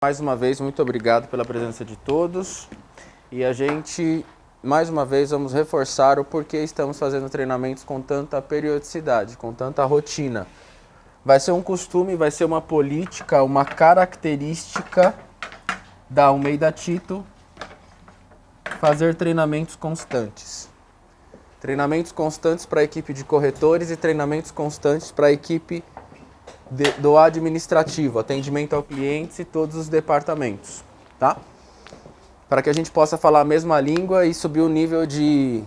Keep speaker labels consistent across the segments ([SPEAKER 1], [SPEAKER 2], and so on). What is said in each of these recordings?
[SPEAKER 1] Mais uma vez, muito obrigado pela presença de todos. E a gente, mais uma vez, vamos reforçar o porquê estamos fazendo treinamentos com tanta periodicidade, com tanta rotina. Vai ser um costume, vai ser uma política, uma característica da Almeida Tito fazer treinamentos constantes. Treinamentos constantes para a equipe de corretores e treinamentos constantes para a equipe do administrativo, atendimento ao cliente e todos os departamentos, tá? Para que a gente possa falar a mesma língua e subir o nível de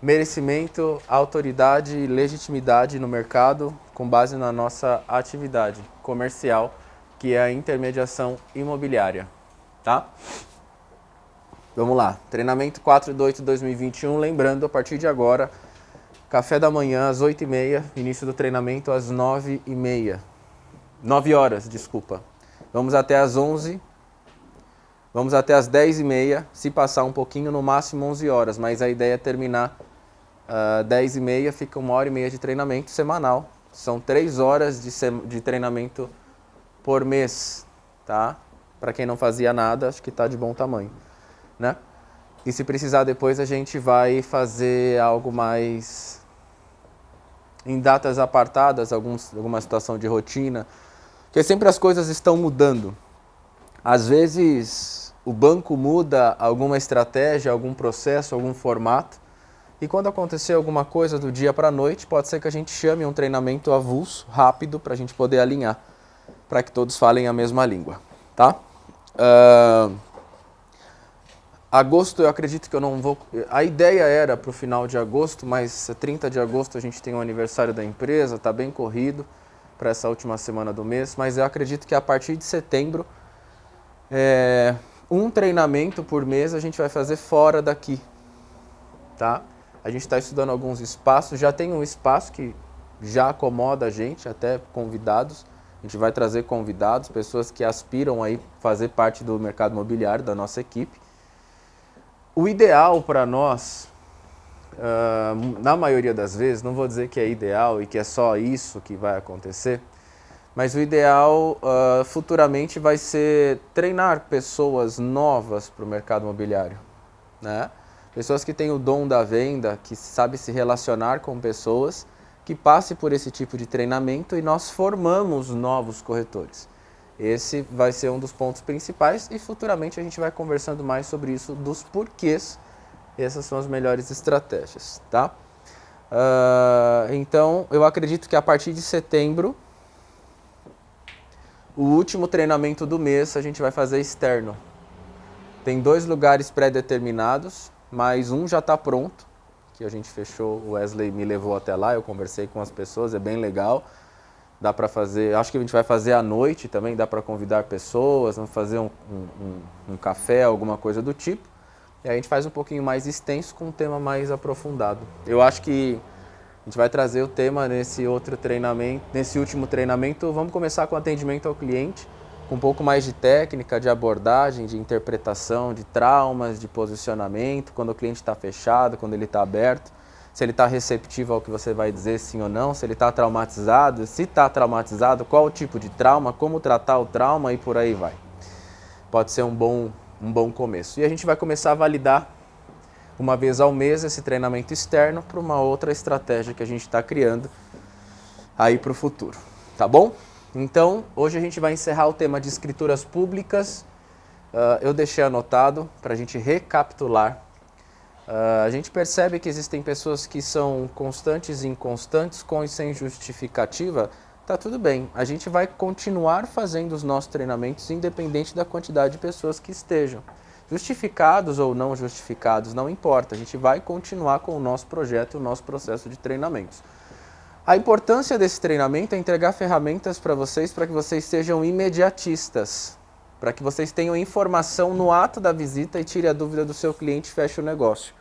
[SPEAKER 1] merecimento, autoridade e legitimidade no mercado com base na nossa atividade comercial, que é a intermediação imobiliária, tá? Vamos lá, treinamento 4/8/2021, lembrando, a partir de agora, café da manhã às 8h30, início do treinamento às 9h30. 9 horas, desculpa. Vamos até às 11h, vamos até às 10h30, se passar um pouquinho, no máximo 11 horas, mas a ideia é terminar 10h30, fica 1h30 de treinamento semanal. São 3 horas de treinamento por mês, tá? Para quem não fazia nada, acho que está de bom tamanho, né? E se precisar depois a gente vai fazer algo mais em datas apartadas, alguma situação de rotina, porque sempre as coisas estão mudando. Às vezes o banco muda alguma estratégia, algum processo, algum formato, e quando acontecer alguma coisa do dia para a noite, pode ser que a gente chame um treinamento avulso, rápido, para a gente poder alinhar, para que todos falem a mesma língua, tá? Agosto eu acredito que eu não vou... A ideia era para o final de agosto, mas 30 de agosto a gente tem o aniversário da empresa, está bem corrido para essa última semana do mês, mas eu acredito que a partir de setembro, um treinamento por mês a gente vai fazer fora daqui, tá? A gente está estudando alguns espaços, já tem um espaço que já acomoda a gente, até convidados. A gente vai trazer convidados, pessoas que aspiram a fazer parte do mercado imobiliário, da nossa equipe. O ideal para nós, na maioria das vezes, não vou dizer que é ideal e que é só isso que vai acontecer, mas o ideal futuramente vai ser treinar pessoas novas para o mercado imobiliário, né? Pessoas que têm o dom da venda, que sabem se relacionar com pessoas, que passe por esse tipo de treinamento e nós formamos novos corretores. Esse vai ser um dos pontos principais e futuramente a gente vai conversando mais sobre isso, dos porquês. Essas são as melhores estratégias, tá? Então, eu acredito que a partir de setembro, o último treinamento do mês a gente vai fazer externo. Tem 2 lugares pré-determinados, mas um já está pronto, que a gente fechou, o Wesley me levou até lá, eu conversei com as pessoas, é bem legal. Dá para fazer, acho que a gente vai fazer à noite também, dá para convidar pessoas, vamos fazer um café, alguma coisa do tipo. E aí a gente faz um pouquinho mais extenso com um tema mais aprofundado. Eu acho que a gente vai trazer o tema nesse outro treinamento, nesse último treinamento. Vamos começar com atendimento ao cliente, com um pouco mais de técnica, de abordagem, de interpretação, de traumas, de posicionamento, quando o cliente está fechado, quando ele está aberto. Se ele está receptivo ao que você vai dizer, sim ou não, se ele está traumatizado, se está traumatizado, qual o tipo de trauma, como tratar o trauma e por aí vai. Pode ser um bom começo. E a gente vai começar a validar uma vez ao mês esse treinamento externo para uma outra estratégia que a gente está criando aí para o futuro, tá bom? Então, hoje a gente vai encerrar o tema de escrituras públicas. Eu deixei anotado para a gente recapitular. A gente percebe que existem pessoas que são constantes e inconstantes, com e sem justificativa. Tá tudo bem, a gente vai continuar fazendo os nossos treinamentos independente da quantidade de pessoas que estejam. Justificados ou não justificados, não importa, a gente vai continuar com o nosso projeto, o nosso processo de treinamentos. A importância desse treinamento é entregar ferramentas para que vocês sejam imediatistas, para que vocês tenham informação no ato da visita e tire a dúvida do seu cliente e feche o negócio.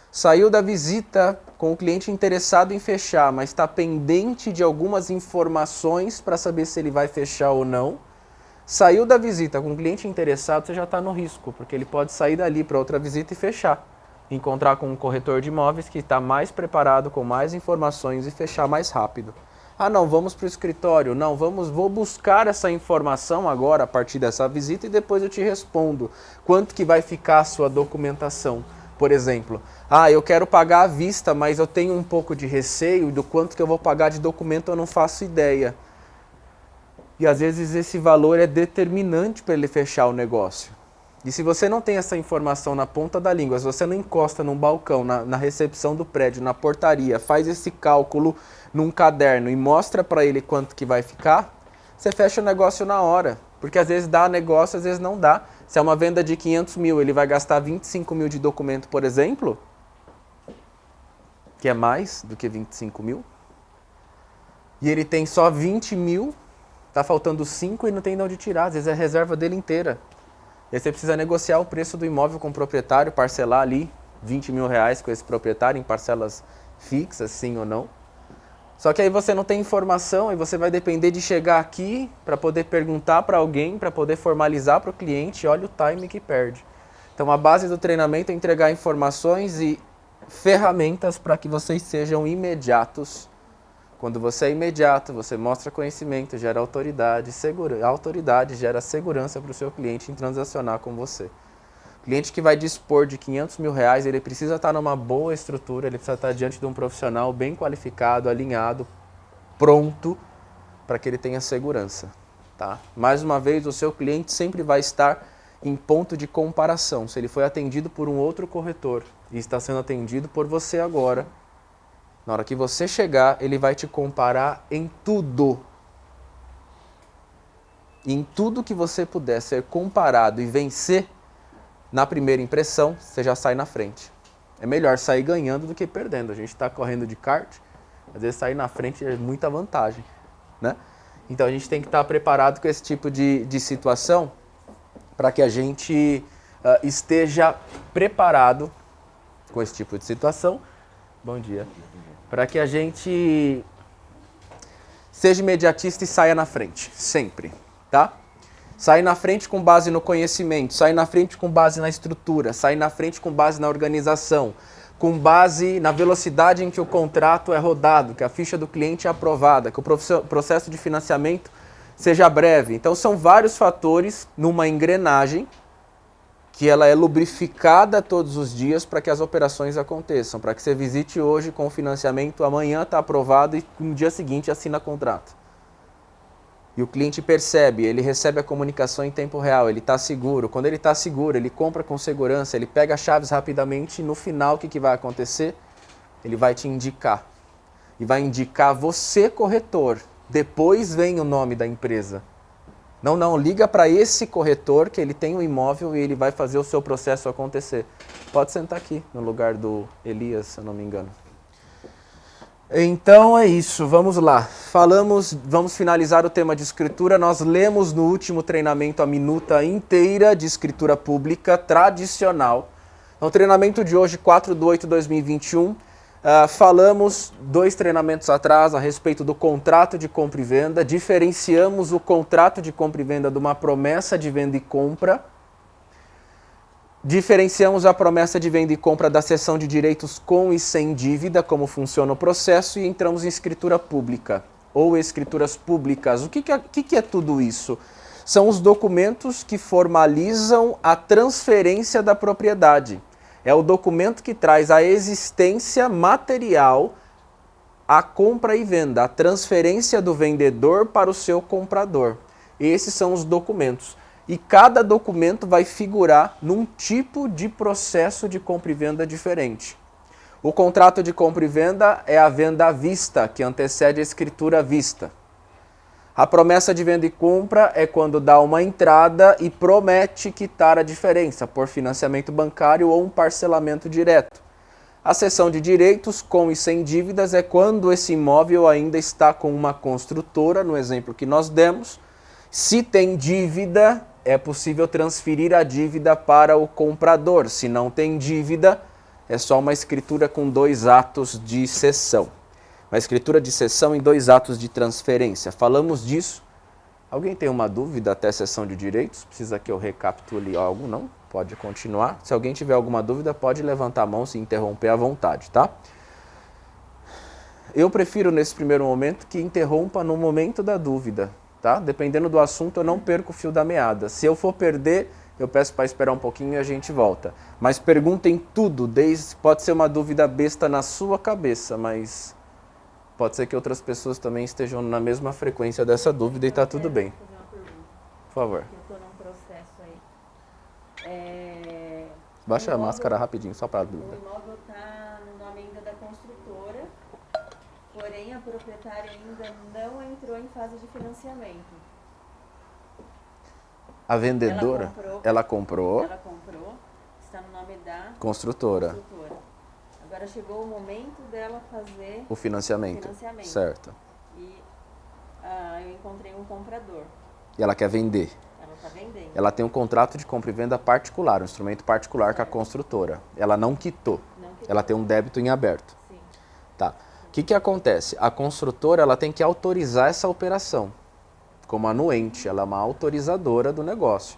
[SPEAKER 1] Saiu da visita com o cliente interessado em fechar, mas está pendente de algumas informações para saber se ele vai fechar ou não. Saiu da visita com o cliente interessado, você já está no risco, porque ele pode sair dali para outra visita e fechar. Encontrar com um corretor de imóveis que está mais preparado, com mais informações e fechar mais rápido. Ah, não, vamos para o escritório. Não, vou buscar essa informação agora a partir dessa visita e depois eu te respondo. Quanto que vai ficar a sua documentação? Por exemplo, eu quero pagar à vista, mas eu tenho um pouco de receio do quanto que eu vou pagar de documento, eu não faço ideia. E às vezes esse valor é determinante para ele fechar o negócio. E se você não tem essa informação na ponta da língua, se você não encosta num balcão, na recepção do prédio, na portaria, faz esse cálculo num caderno e mostra para ele quanto que vai ficar, você fecha o negócio na hora. Porque às vezes dá negócio, às vezes não dá. Se é uma venda de 500 mil, ele vai gastar 25 mil de documento, por exemplo, que é mais do que 25 mil, e ele tem só 20 mil, tá faltando 5 e não tem de onde tirar, às vezes é a reserva dele inteira. E aí você precisa negociar o preço do imóvel com o proprietário, parcelar ali 20 mil reais com esse proprietário em parcelas fixas, sim ou não. Só que aí você não tem informação e você vai depender de chegar aqui para poder perguntar para alguém, para poder formalizar para o cliente, olha o time que perde. Então a base do treinamento é entregar informações e ferramentas para que vocês sejam imediatos. Quando você é imediato, você mostra conhecimento, gera autoridade, a autoridade gera segurança para o seu cliente em transacionar com você. O cliente que vai dispor de 500 mil reais, ele precisa estar numa boa estrutura, ele precisa estar diante de um profissional bem qualificado, alinhado, pronto, para que ele tenha segurança. Tá? Mais uma vez, o seu cliente sempre vai estar em ponto de comparação. Se ele foi atendido por um outro corretor e está sendo atendido por você agora, na hora que você chegar, ele vai te comparar em tudo. Em tudo que você puder ser comparado e vencer, na primeira impressão, você já sai na frente. É melhor sair ganhando do que perdendo. A gente está correndo de kart, às vezes sair na frente é muita vantagem, né? Então a gente tem que estar preparado com esse tipo de situação para que a gente esteja preparado com esse tipo de situação. Bom dia. Para que a gente seja imediatista e saia na frente, sempre, tá? Sair na frente com base no conhecimento, sair na frente com base na estrutura, sair na frente com base na organização, com base na velocidade em que o contrato é rodado, que a ficha do cliente é aprovada, que o processo de financiamento seja breve. Então são vários fatores numa engrenagem que ela é lubrificada todos os dias para que as operações aconteçam, para que você visite hoje com o financiamento, amanhã está aprovado e no dia seguinte assina contrato. E o cliente percebe, ele recebe a comunicação em tempo real, ele está seguro. Quando ele está seguro, ele compra com segurança, ele pega as chaves rapidamente e no final o que vai acontecer? Ele vai te indicar. E vai indicar você, corretor. Depois vem o nome da empresa. Não, liga para esse corretor que ele tem um imóvel e ele vai fazer o seu processo acontecer. Pode sentar aqui, no lugar do Elias, se eu não me engano. Então é isso, vamos lá. Vamos finalizar o tema de escritura. Nós lemos no último treinamento a minuta inteira de escritura pública tradicional. No treinamento de hoje, 4/8/2021, falamos 2 treinamentos atrás a respeito do contrato de compra e venda. Diferenciamos o contrato de compra e venda de uma promessa de venda e compra. Diferenciamos a promessa de venda e compra da cessão de direitos com e sem dívida, como funciona o processo, e entramos em escritura pública ou escrituras públicas. O que é tudo isso? São os documentos que formalizam a transferência da propriedade. É o documento que traz a existência material, a compra e venda, a transferência do vendedor para o seu comprador. Esses são os documentos. E cada documento vai figurar num tipo de processo de compra e venda diferente. O contrato de compra e venda é a venda à vista, que antecede a escritura à vista. A promessa de venda e compra é quando dá uma entrada e promete quitar a diferença por financiamento bancário ou um parcelamento direto. A cessão de direitos com e sem dívidas é quando esse imóvel ainda está com uma construtora, no exemplo que nós demos. Se tem dívida, é possível transferir a dívida para o comprador. Se não tem dívida, é só uma escritura com 2 atos de cessão. Uma escritura de cessão em 2 atos de transferência. Falamos disso. Alguém tem uma dúvida até a cessão de direitos? Precisa que eu recapitule algo? Não? Pode continuar. Se alguém tiver alguma dúvida, pode levantar a mão, se interromper à vontade, tá? Eu prefiro, nesse primeiro momento, que interrompa no momento da dúvida, tá? Dependendo do assunto, eu não perco o fio da meada. Se eu for perder, eu peço para esperar um pouquinho e a gente volta. Mas perguntem tudo, pode ser uma dúvida besta na sua cabeça, mas pode ser que outras pessoas também estejam na mesma frequência dessa dúvida e está tudo bem.
[SPEAKER 2] Vou fazer uma pergunta.
[SPEAKER 1] Por favor.
[SPEAKER 2] Eu estou num processo aí.
[SPEAKER 1] Baixa a máscara rapidinho, só para dúvida.
[SPEAKER 2] O imóvel está no nome ainda da construtora, porém a proprietária ainda não entrou em fase de financiamento.
[SPEAKER 1] A vendedora, ela comprou,
[SPEAKER 2] está no nome da
[SPEAKER 1] construtora.
[SPEAKER 2] Agora chegou o momento dela fazer
[SPEAKER 1] O financiamento. Certo.
[SPEAKER 2] E eu encontrei um comprador.
[SPEAKER 1] E ela quer vender.
[SPEAKER 2] Ela está vendendo.
[SPEAKER 1] Ela tem um contrato de compra e venda particular, um instrumento particular com a construtora. Ela não quitou. Ela tem um débito em aberto.
[SPEAKER 2] Sim.
[SPEAKER 1] Tá. O que acontece? A construtora ela tem que autorizar essa operação. Como anuente, ela é uma autorizadora do negócio.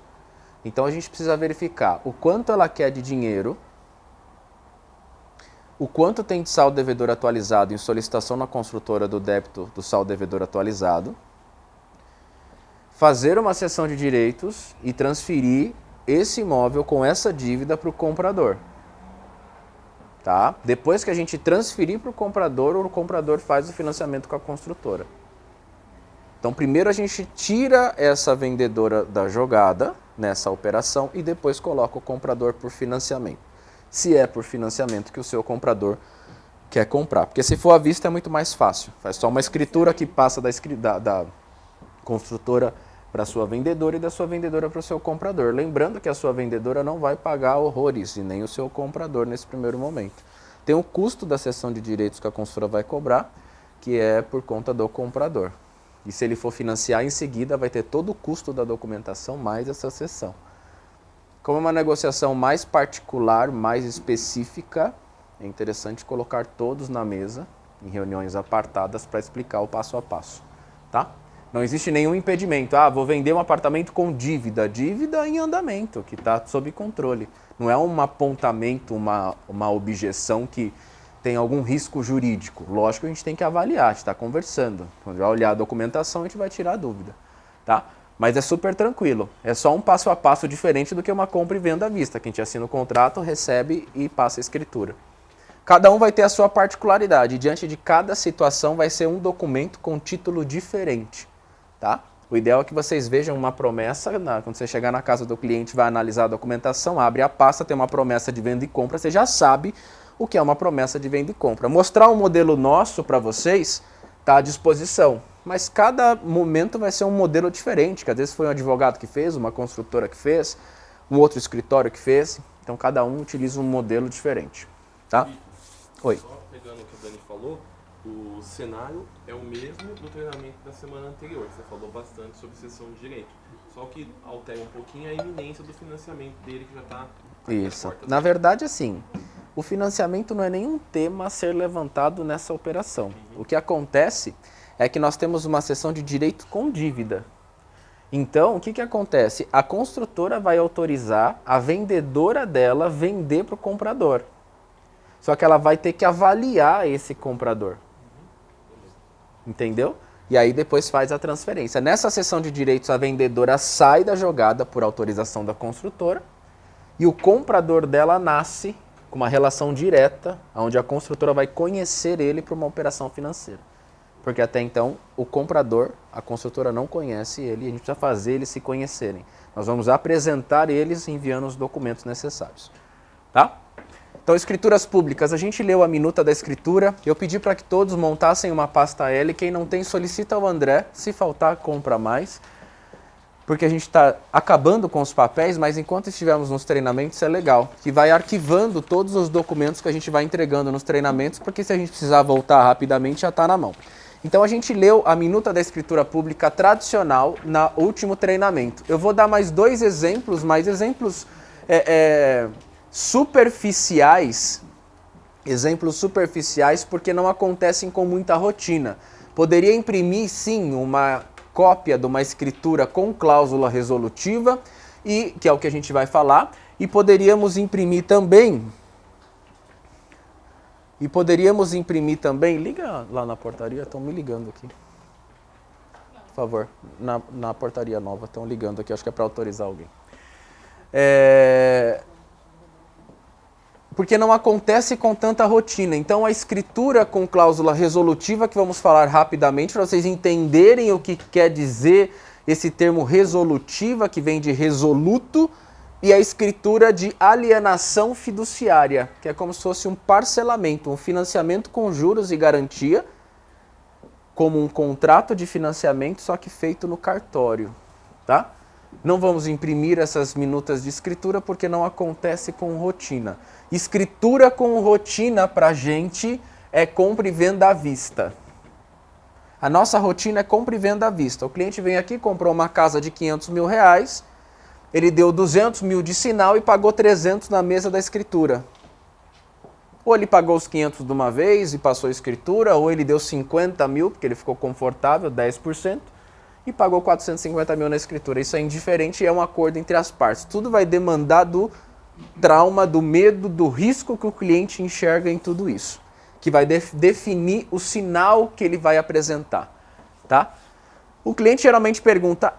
[SPEAKER 1] Então a gente precisa verificar o quanto ela quer de dinheiro, o quanto tem de saldo devedor atualizado em solicitação na construtora do débito do saldo devedor atualizado, fazer uma cessão de direitos e transferir esse imóvel com essa dívida para o comprador. Tá? Depois que a gente transferir para o comprador faz o financiamento com a construtora. Então, primeiro a gente tira essa vendedora da jogada nessa operação e depois coloca o comprador por financiamento. Se é por financiamento que o seu comprador quer comprar. Porque se for à vista é muito mais fácil. Faz só uma escritura que passa da construtora para a sua vendedora e da sua vendedora para o seu comprador. Lembrando que a sua vendedora não vai pagar horrores e nem o seu comprador nesse primeiro momento. Tem o custo da cessão de direitos que a construtora vai cobrar, que é por conta do comprador. E se ele for financiar, em seguida vai ter todo o custo da documentação mais essa cessão. Como é uma negociação mais particular, mais específica, é interessante colocar todos na mesa, em reuniões apartadas, para explicar o passo a passo. Tá? Não existe nenhum impedimento. Vou vender um apartamento com dívida. Dívida em andamento, que está sob controle. Não é um apontamento, uma objeção que tem algum risco jurídico. Lógico que a gente tem que avaliar, a gente está conversando. Quando vai olhar a documentação, a gente vai tirar a dúvida. Tá? Mas é super tranquilo. É só um passo a passo diferente do que uma compra e venda à vista, que a gente assina o contrato, recebe e passa a escritura. Cada um vai ter a sua particularidade. Diante de cada situação vai ser um documento com título diferente. Tá? O ideal é que vocês vejam uma promessa, quando você chegar na casa do cliente, vai analisar a documentação, abre a pasta, tem uma promessa de venda e compra, você já sabe o que é uma promessa de venda e compra. Mostrar um modelo nosso para vocês está à disposição, mas cada momento vai ser um modelo diferente, que às vezes foi um advogado que fez, uma construtora que fez, um outro escritório que fez, então cada um utiliza um modelo diferente. Tá? Oi.
[SPEAKER 3] Só pegando o que o Dani falou, o cenário é o mesmo do treinamento da semana anterior, você falou bastante sobre sessão de direito, só que altera um pouquinho a iminência do financiamento dele que já está...
[SPEAKER 1] Isso. Na verdade, assim, o financiamento não é nenhum tema a ser levantado nessa operação. O que acontece é que nós temos uma cessão de direito com dívida. Então, o que acontece? A construtora vai autorizar a vendedora dela vender para o comprador. Só que ela vai ter que avaliar esse comprador. Entendeu? E aí depois faz a transferência. Nessa cessão de direitos, a vendedora sai da jogada por autorização da construtora e o comprador dela nasce com uma relação direta, onde a construtora vai conhecer ele para uma operação financeira. Porque até então, o comprador, a construtora não conhece ele e a gente precisa fazer eles se conhecerem. Nós vamos apresentar eles enviando os documentos necessários. Tá? Então, escrituras públicas, a gente leu a minuta da escritura, eu pedi para que todos montassem uma pasta L, quem não tem solicita ao André, se faltar compra mais, porque a gente está acabando com os papéis, mas enquanto estivermos nos treinamentos é legal, que vai arquivando todos os documentos que a gente vai entregando nos treinamentos, porque se a gente precisar voltar rapidamente já está na mão. Então a gente leu a minuta da escritura pública tradicional no último treinamento. Eu vou dar mais dois exemplos, mas exemplos superficiais, porque não acontecem com muita rotina. Poderia imprimir, sim, uma cópia de uma escritura com cláusula resolutiva, que é o que a gente vai falar, e poderíamos imprimir também E poderíamos imprimir também, liga lá na portaria, estão me ligando aqui. Por favor, na portaria nova, estão ligando aqui, acho que é para autorizar alguém. Porque não acontece com tanta rotina. Então a escritura com cláusula resolutiva, que vamos falar rapidamente, para vocês entenderem o que quer dizer esse termo resolutiva, que vem de resoluto, e a escritura de alienação fiduciária, que é como se fosse um parcelamento, um financiamento com juros e garantia, como um contrato de financiamento, só que feito no cartório, tá? Não vamos imprimir essas minutas de escritura porque não acontece com rotina. Escritura com rotina para a gente é compra e venda à vista. A nossa rotina é compra e venda à vista. O cliente vem aqui, comprou uma casa de 500 mil reais, ele deu 200 mil de sinal e pagou 300 na mesa da escritura. Ou ele pagou os 500 de uma vez e passou a escritura, ou ele deu 50 mil, porque ele ficou confortável, 10%, e pagou 450 mil na escritura. Isso é indiferente e é um acordo entre as partes. Tudo vai demandar do trauma, do medo, do risco que o cliente enxerga em tudo isso, que vai definir o sinal que ele vai apresentar, tá? O cliente geralmente pergunta,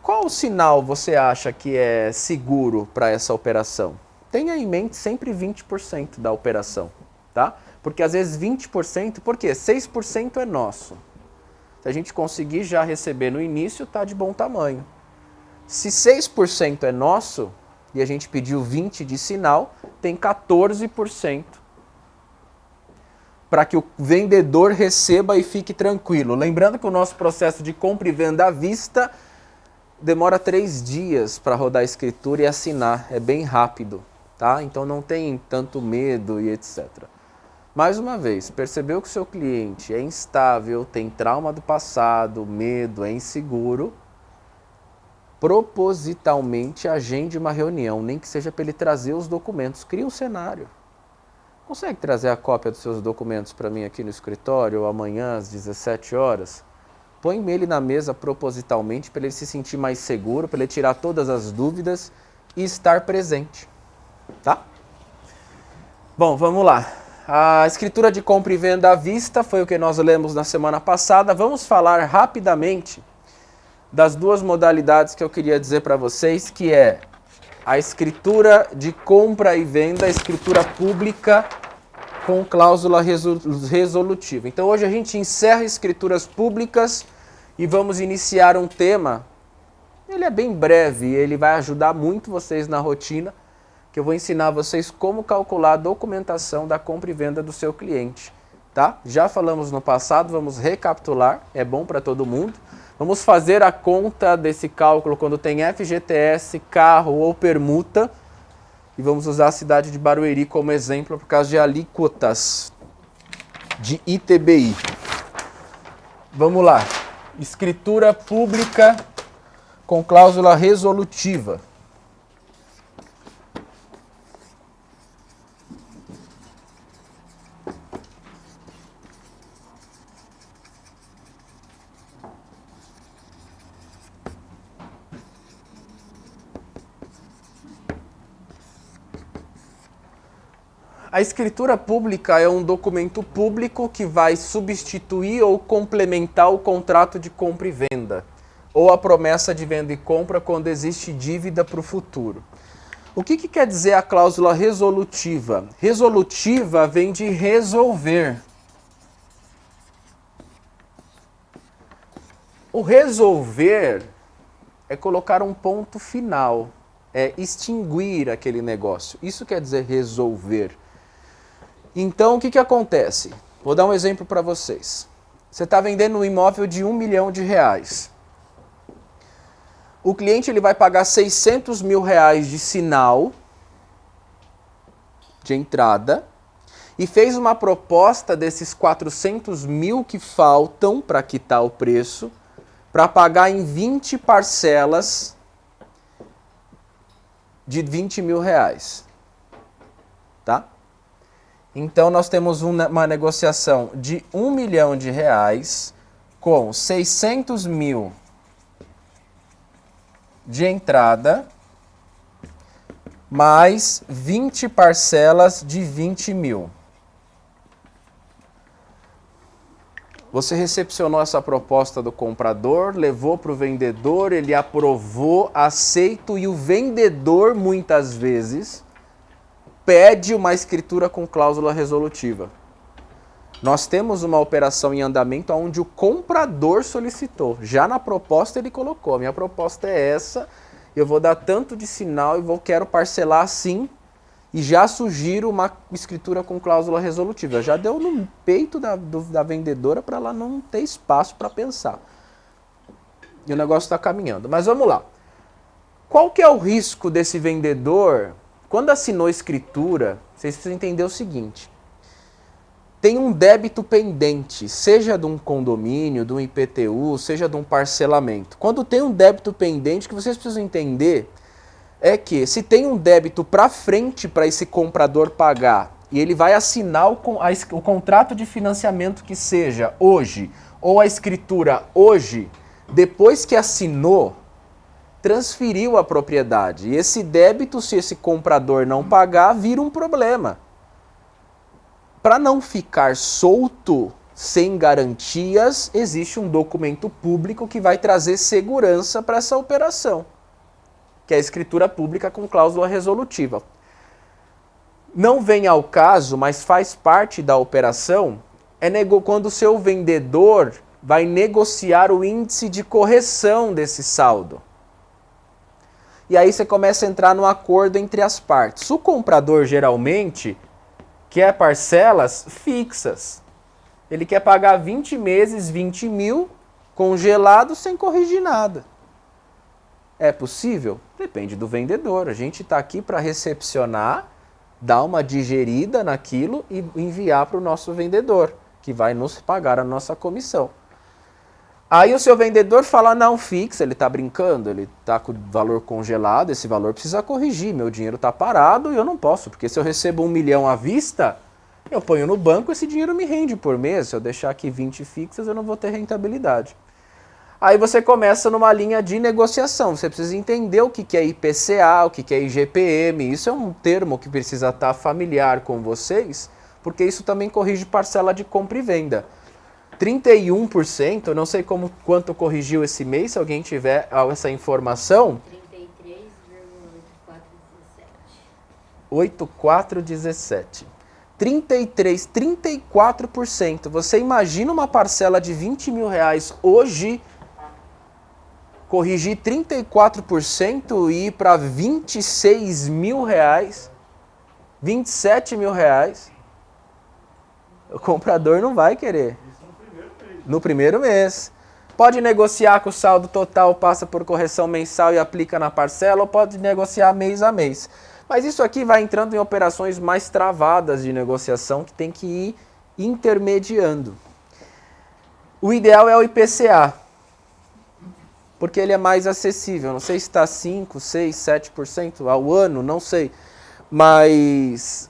[SPEAKER 1] qual o sinal você acha que é seguro para essa operação? Tenha em mente sempre 20% da operação, tá? Porque às vezes 20%, por quê? 6% é nosso. Se a gente conseguir já receber no início, tá de bom tamanho. Se 6% é nosso e a gente pediu 20% de sinal, tem 14% para que o vendedor receba e fique tranquilo. Lembrando que o nosso processo de compra e venda à vista demora 3 dias para rodar a escritura e assinar. É bem rápido, tá? Então não tem tanto medo e etc. Mais uma vez, percebeu que o seu cliente é instável, tem trauma do passado, medo, é inseguro, propositalmente agende uma reunião, nem que seja para ele trazer os documentos. Cria um cenário. Consegue trazer a cópia dos seus documentos para mim aqui no escritório amanhã às 17 horas? Põe ele na mesa propositalmente para ele se sentir mais seguro, para ele tirar todas as dúvidas e estar presente, tá? Bom, vamos lá. A escritura de compra e venda à vista foi o que nós lemos na semana passada. Vamos falar rapidamente das duas modalidades que eu queria dizer para vocês, que é a escritura de compra e venda, a escritura pública com cláusula resolutiva. Então hoje a gente encerra escrituras públicas e vamos iniciar um tema. Ele é bem breve, ele vai ajudar muito vocês na rotina, que eu vou ensinar vocês como calcular a documentação da compra e venda do seu cliente, tá? Já falamos no passado, vamos recapitular, é bom para todo mundo. Vamos fazer a conta desse cálculo quando tem FGTS, carro ou permuta. E vamos usar a cidade de Barueri como exemplo por causa de alíquotas de ITBI. Vamos lá. Escritura pública com cláusula resolutiva. A escritura pública é um documento público que vai substituir ou complementar o contrato de compra e venda, ou a promessa de venda e compra quando existe dívida para o futuro. O que quer dizer a cláusula resolutiva? Resolutiva vem de resolver. O resolver é colocar um ponto final, é extinguir aquele negócio. Isso quer dizer resolver. Então, o que acontece? Vou dar um exemplo para vocês. Você está vendendo um imóvel de R$1 milhão. O cliente ele vai pagar R$600 mil de sinal de entrada e fez uma proposta desses 400 mil que faltam para quitar o preço para pagar em 20 parcelas de R$20 mil. Tá? Então, nós temos uma negociação de R$1 milhão com 600 mil de entrada, mais 20 parcelas de 20 mil. Você recepcionou essa proposta do comprador, levou para o vendedor, ele aprovou, aceito, e o vendedor, muitas vezes, pede uma escritura com cláusula resolutiva. Nós temos uma operação em andamento onde o comprador solicitou. Já na proposta ele colocou, a minha proposta é essa, eu vou dar tanto de sinal e quero parcelar assim, e já sugiro uma escritura com cláusula resolutiva. Já deu no peito da vendedora para ela não ter espaço para pensar. E o negócio está caminhando. Mas vamos lá. Qual que é o risco desse vendedor? Quando assinou a escritura, vocês precisam entender o seguinte. Tem um débito pendente, seja de um condomínio, de um IPTU, seja de um parcelamento. Quando tem um débito pendente, o que vocês precisam entender é que se tem um débito para frente para esse comprador pagar e ele vai assinar o contrato de financiamento que seja hoje ou a escritura hoje, depois que assinou, transferiu a propriedade. E esse débito, se esse comprador não pagar, vira um problema. Para não ficar solto, sem garantias, existe um documento público que vai trazer segurança para essa operação, que é a escritura pública com cláusula resolutiva. Não vem ao caso, mas faz parte da operação, quando o seu vendedor vai negociar o índice de correção desse saldo. E aí você começa a entrar no acordo entre as partes. O comprador, geralmente, quer parcelas fixas. Ele quer pagar 20 meses, 20 mil, congelado, sem corrigir nada. É possível? Depende do vendedor. A gente está aqui para recepcionar, dar uma digerida naquilo e enviar para o nosso vendedor, que vai nos pagar a nossa comissão. Aí o seu vendedor fala, não, fixa, ele está brincando, ele está com o valor congelado, esse valor precisa corrigir, meu dinheiro está parado e eu não posso, porque se eu recebo 1 milhão à vista, eu ponho no banco, esse dinheiro me rende por mês, se eu deixar aqui 20 fixas, eu não vou ter rentabilidade. Aí você começa numa linha de negociação, você precisa entender o que é IPCA, o que é IGPM, isso é um termo que precisa estar familiar com vocês, porque isso também corrige parcela de compra e venda. 31%, eu não sei quanto corrigiu esse mês, se alguém tiver essa informação. 83,8417. 34%. Você imagina uma parcela de 20 mil reais hoje, corrigir 34% e ir para 26 mil reais, 27 mil reais. O comprador não vai querer. No primeiro mês. Pode negociar que o saldo total passa por correção mensal e aplica na parcela, ou pode negociar mês a mês. Mas isso aqui vai entrando em operações mais travadas de negociação que tem que ir intermediando. O ideal é o IPCA, porque ele é mais acessível. Não sei se está 5%, 6%, 7% ao ano, não sei. Mas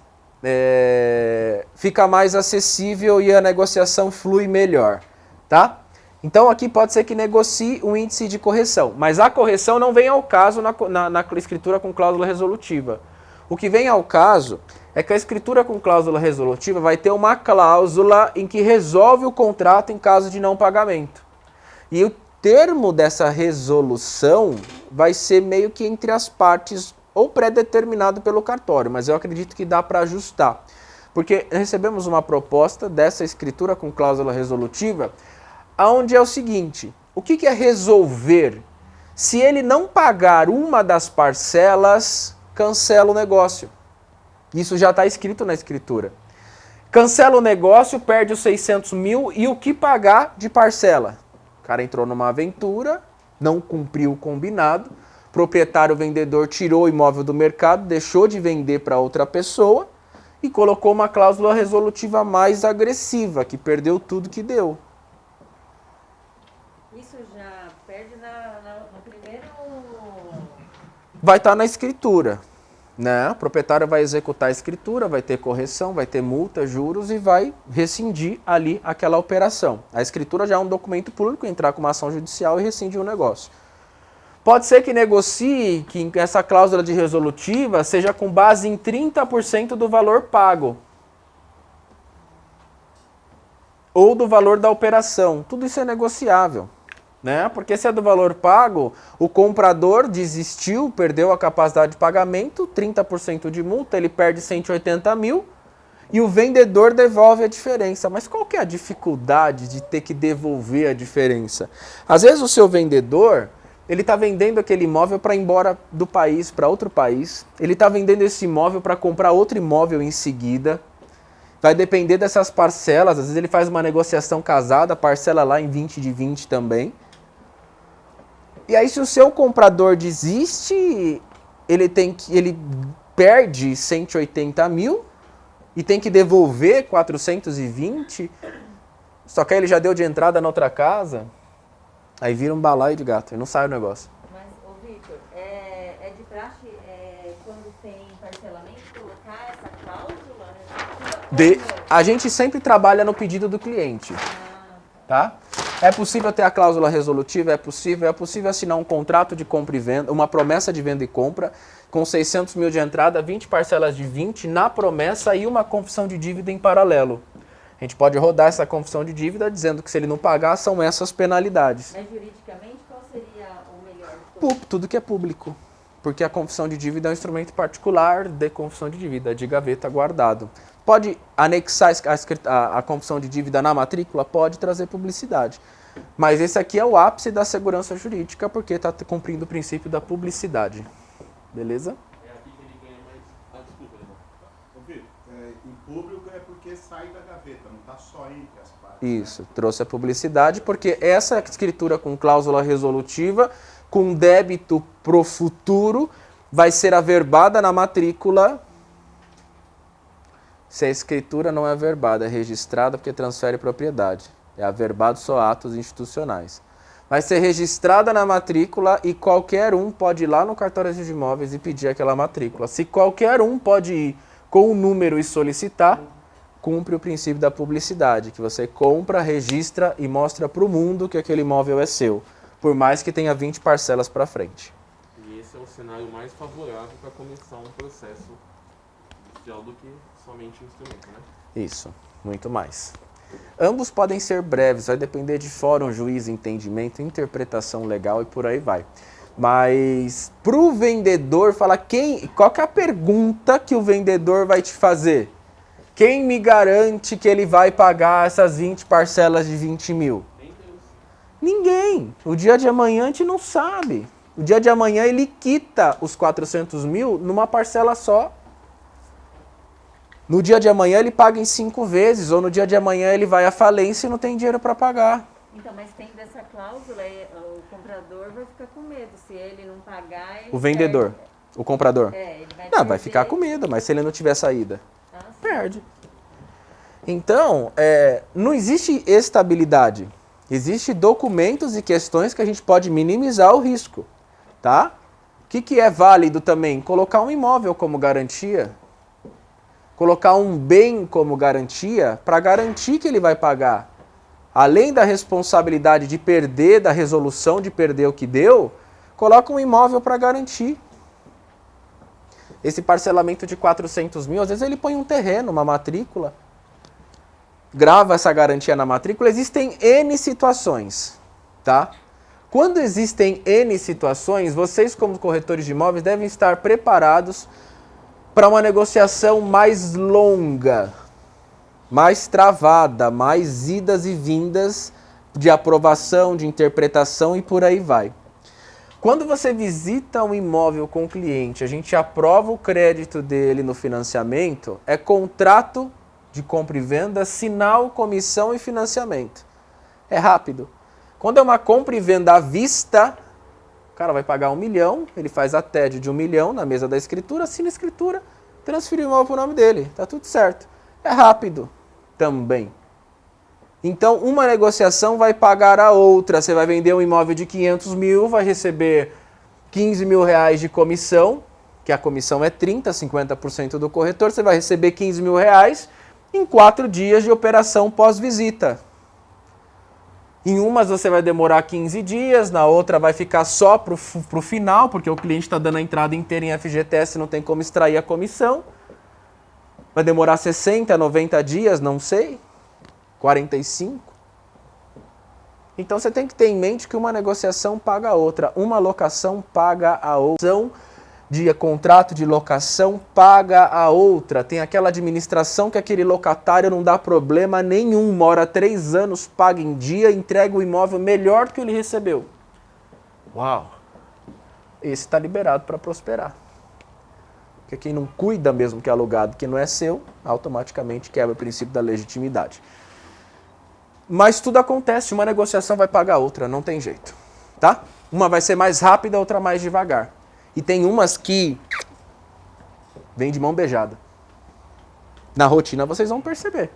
[SPEAKER 1] fica mais acessível e a negociação flui melhor. Tá? Então aqui pode ser que negocie um índice de correção, mas a correção não vem ao caso na escritura com cláusula resolutiva. O que vem ao caso é que a escritura com cláusula resolutiva vai ter uma cláusula em que resolve o contrato em caso de não pagamento. E o termo dessa resolução vai ser meio que entre as partes ou pré-determinado pelo cartório, mas eu acredito que dá para ajustar. Porque recebemos uma proposta dessa escritura com cláusula resolutiva, onde é o seguinte, o que é resolver? Se ele não pagar uma das parcelas, cancela o negócio. Isso já está escrito na escritura. Cancela o negócio, perde os 600 mil e o que pagar de parcela? O cara entrou numa aventura, não cumpriu o combinado, proprietário vendedor tirou o imóvel do mercado, deixou de vender para outra pessoa e colocou uma cláusula resolutiva mais agressiva, que perdeu tudo que deu.
[SPEAKER 2] Isso já perde no primeiro...
[SPEAKER 1] Vai estar na escritura, né? O proprietário vai executar a escritura, vai ter correção, vai ter multa, juros e vai rescindir ali aquela operação. A escritura já é um documento público, entrar com uma ação judicial e rescindir o negócio. Pode ser que negocie que essa cláusula de resolutiva seja com base em 30% do valor pago. ou do valor da operação. Tudo isso é negociável, né? Porque se é do valor pago, o comprador desistiu, perdeu a capacidade de pagamento, 30% de multa, ele perde 180 mil e o vendedor devolve a diferença. Mas qual que é a dificuldade de ter que devolver a diferença? Às vezes o seu vendedor, ele está vendendo aquele imóvel para ir embora do país, para outro país, ele está vendendo esse imóvel para comprar outro imóvel em seguida. Vai depender dessas parcelas, às vezes ele faz uma negociação casada, parcela lá em 20 de 20 também. E aí se o seu comprador desiste, ele perde 180 mil e tem que devolver 420, só que aí ele já deu de entrada na outra casa, aí vira um balaio de gato e não sai o negócio.
[SPEAKER 2] Mas, ô Victor, é de praxe quando tem parcelamento colocar essa cláusula, né?
[SPEAKER 1] A gente sempre trabalha no pedido do cliente, tá? É possível ter a cláusula resolutiva? É possível assinar um contrato de compra e venda, uma promessa de venda e compra, com 600 mil de entrada, 20 parcelas de 20 na promessa e uma confissão de dívida em paralelo. A gente pode rodar essa confissão de dívida dizendo que se ele não pagar, são essas penalidades.
[SPEAKER 2] Mas juridicamente, qual seria o melhor?
[SPEAKER 1] Tudo que é público. Porque a confissão de dívida é um instrumento particular de confissão de dívida, de gaveta guardado. Pode anexar a confissão de dívida na matrícula? Pode trazer publicidade. Mas esse aqui é o ápice da segurança jurídica, porque está cumprindo o princípio da publicidade. Beleza?
[SPEAKER 3] É aqui que ele ganha mais... desculpa, irmão.
[SPEAKER 4] Ô, Vitor, em público é porque sai da gaveta, não está só entre as partes.
[SPEAKER 1] Isso, trouxe a publicidade, porque essa escritura com cláusula resolutiva, com débito pro futuro, vai ser averbada na matrícula. Se a escritura não é averbada, é registrada porque transfere propriedade. É averbado só atos institucionais. Vai ser registrada na matrícula e qualquer um pode ir lá no cartório de imóveis e pedir aquela matrícula. Se qualquer um pode ir com o número e solicitar, cumpre o princípio da publicidade, que você compra, registra e mostra para o mundo que aquele imóvel é seu, por mais que tenha 20 parcelas para frente.
[SPEAKER 3] E esse é o cenário mais favorável para começar um processo industrial do que somente um instrumento, né?
[SPEAKER 1] Isso, muito mais. Ambos podem ser breves, vai depender de fórum, juiz, entendimento, interpretação legal e por aí vai. Mas para o vendedor, qual que é a pergunta que o vendedor vai te fazer? Quem me garante que ele vai pagar essas 20 parcelas de 20 mil? Ninguém. O dia de amanhã a gente não sabe. O dia de amanhã ele quita os 400 mil numa parcela só. No dia de amanhã ele paga em 5 vezes, ou no dia de amanhã ele vai à falência e não tem dinheiro para pagar.
[SPEAKER 2] Então, mas tendo essa cláusula, o comprador vai ficar com medo. Se ele não pagar, ele
[SPEAKER 1] O vendedor,
[SPEAKER 2] perde.
[SPEAKER 1] o comprador.
[SPEAKER 2] Ele vai
[SPEAKER 1] Não, vai
[SPEAKER 2] perder.
[SPEAKER 1] ficar com medo, mas se ele não tiver saída,
[SPEAKER 2] Ah, sim.
[SPEAKER 1] perde. Então, não existe estabilidade. Existem documentos e questões que a gente pode minimizar o risco, tá? O que é válido também? Colocar um imóvel como garantia. Colocar um bem como garantia para garantir que ele vai pagar. Além da responsabilidade de perder, da resolução de perder o que deu, coloca um imóvel para garantir. Esse parcelamento de 400 mil, às vezes ele põe um terreno, uma matrícula, grava essa garantia na matrícula. Existem N situações, tá? Quando existem N situações, vocês como corretores de imóveis devem estar preparados para uma negociação mais longa, mais travada, mais idas e vindas de aprovação, de interpretação e por aí vai. Quando você visita um imóvel com o cliente, a gente aprova o crédito dele no financiamento, é contrato de compra e venda, sinal, comissão e financiamento. É rápido. Quando é uma compra e venda à vista, o cara vai pagar 1 milhão, ele faz a TED de 1 milhão na mesa da escritura, assina a escritura, transfere o imóvel para o nome dele. Tá tudo certo. É rápido também. Então, uma negociação vai pagar a outra. Você vai vender um imóvel de 500 mil, vai receber 15 mil reais de comissão, que a comissão é 30%, 50% do corretor. Você vai receber 15 mil reais em 4 dias de operação pós-visita. Em umas você vai demorar 15 dias, na outra vai ficar só para o final, porque o cliente está dando a entrada inteira em FGTS, não tem como extrair a comissão. Vai demorar 60, 90 dias, não sei. 45. Então você tem que ter em mente que uma negociação paga a outra, uma locação paga a outra, de contrato de locação paga a outra. Tem aquela administração que aquele locatário não dá problema nenhum, mora 3 anos, paga em dia, entrega o imóvel melhor do que ele recebeu. Uau! Esse está liberado para prosperar. Porque quem não cuida mesmo que é alugado, que não é seu, automaticamente quebra o princípio da legitimidade. Mas tudo acontece, uma negociação vai pagar a outra, não tem jeito. Tá? Uma vai ser mais rápida, a outra mais devagar. E tem umas que vêm de mão beijada. Na rotina vocês vão perceber.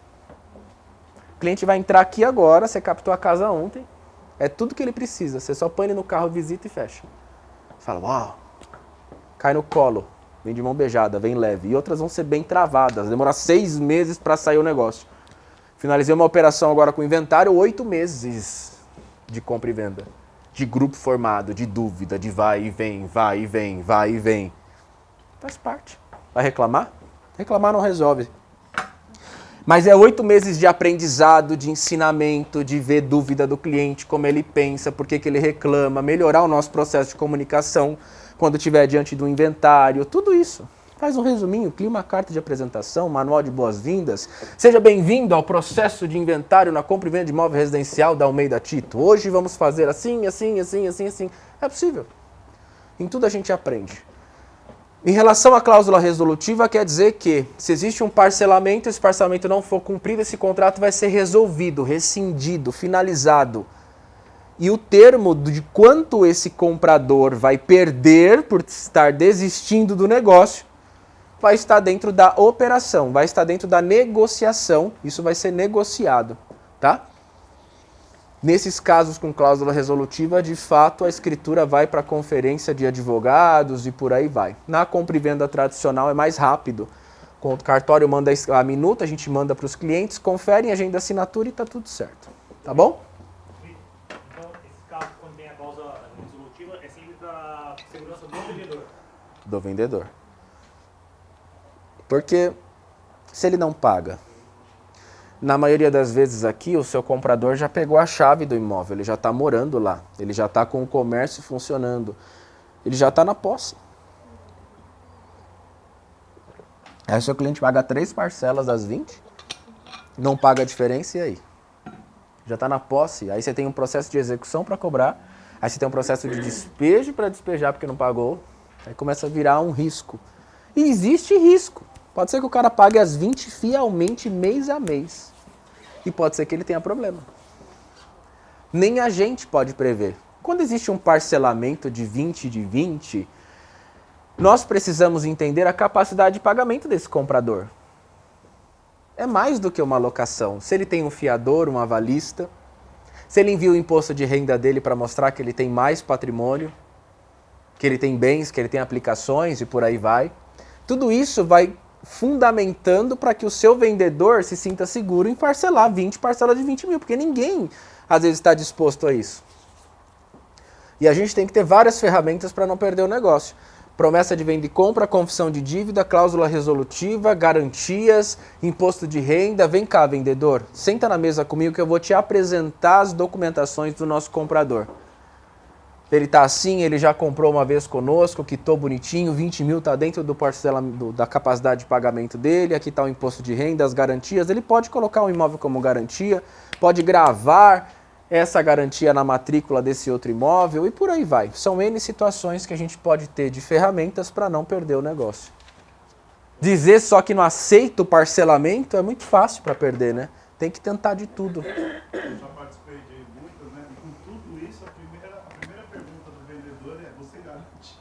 [SPEAKER 1] O cliente vai entrar aqui agora, você captou a casa ontem, é tudo que ele precisa. Você só põe ele no carro, visita e fecha. Você fala, uau, cai no colo, vem de mão beijada, vem leve. E outras vão ser bem travadas, demorar 6 meses para sair o negócio. Finalizei uma operação agora com inventário, 8 meses de compra e venda. De grupo formado, de dúvida, de vai e vem, vai e vem, vai e vem. Faz parte. Vai reclamar? Reclamar não resolve. Mas é 8 meses de aprendizado, de ensinamento, de ver dúvida do cliente, como ele pensa, por que ele reclama, melhorar o nosso processo de comunicação quando estiver diante do inventário, tudo isso. Faz um resuminho, cria uma carta de apresentação, manual de boas-vindas. Seja bem-vindo ao processo de inventário na compra e venda de imóvel residencial da Almeida Tito. Hoje vamos fazer assim, assim, assim, assim, assim. É possível. Em tudo a gente aprende. Em relação à cláusula resolutiva, quer dizer que se existe um parcelamento, esse parcelamento não for cumprido, esse contrato vai ser resolvido, rescindido, finalizado. E o termo de quanto esse comprador vai perder por estar desistindo do negócio vai estar dentro da operação, vai estar dentro da negociação, isso vai ser negociado, tá? Nesses casos com cláusula resolutiva, de fato, a escritura vai para a conferência de advogados e por aí vai. Na compra e venda tradicional é mais rápido. O cartório manda a minuta, a gente manda para os clientes, conferem, agenda assinatura e está tudo certo. Tá bom?
[SPEAKER 5] Então, esse caso, quando tem a cláusula resolutiva, é sempre para segurança do vendedor?
[SPEAKER 1] Do vendedor. Porque se ele não paga, na maioria das vezes aqui, o seu comprador já pegou a chave do imóvel, ele já está morando lá, ele já está com o comércio funcionando, ele já está na posse. Aí o seu cliente paga 3 parcelas das 20, não paga a diferença e aí? Já está na posse, aí você tem um processo de execução para cobrar, aí você tem um processo de despejo para despejar porque não pagou, aí começa a virar um risco. E existe risco. Pode ser que o cara pague as 20 fielmente mês a mês. E pode ser que ele tenha problema. Nem a gente pode prever. Quando existe um parcelamento de 20, nós precisamos entender a capacidade de pagamento desse comprador. É mais do que uma locação. Se ele tem um fiador, um avalista, se ele envia o imposto de renda dele para mostrar que ele tem mais patrimônio, que ele tem bens, que ele tem aplicações e por aí vai. Tudo isso vai fundamentando para que o seu vendedor se sinta seguro em parcelar 20 parcelas de 20 mil, porque ninguém às vezes está disposto a isso. E a gente tem que ter várias ferramentas para não perder o negócio. Promessa de venda e compra, confissão de dívida, cláusula resolutiva, garantias, imposto de renda. Vem cá, vendedor, senta na mesa comigo que eu vou te apresentar as documentações do nosso comprador. Ele está assim, ele já comprou uma vez conosco, quitou bonitinho, 20 mil está dentro do da capacidade de pagamento dele, aqui está o imposto de renda, as garantias. Ele pode colocar o imóvel como garantia, pode gravar essa garantia na matrícula desse outro imóvel e por aí vai. São N situações que a gente pode ter de ferramentas para não perder o negócio. Dizer só que não aceita o parcelamento é muito fácil para perder, né? Tem que tentar de tudo.
[SPEAKER 4] Eu já participei de muitas, né? E com tudo isso, a primeira pergunta do vendedor é: você garante?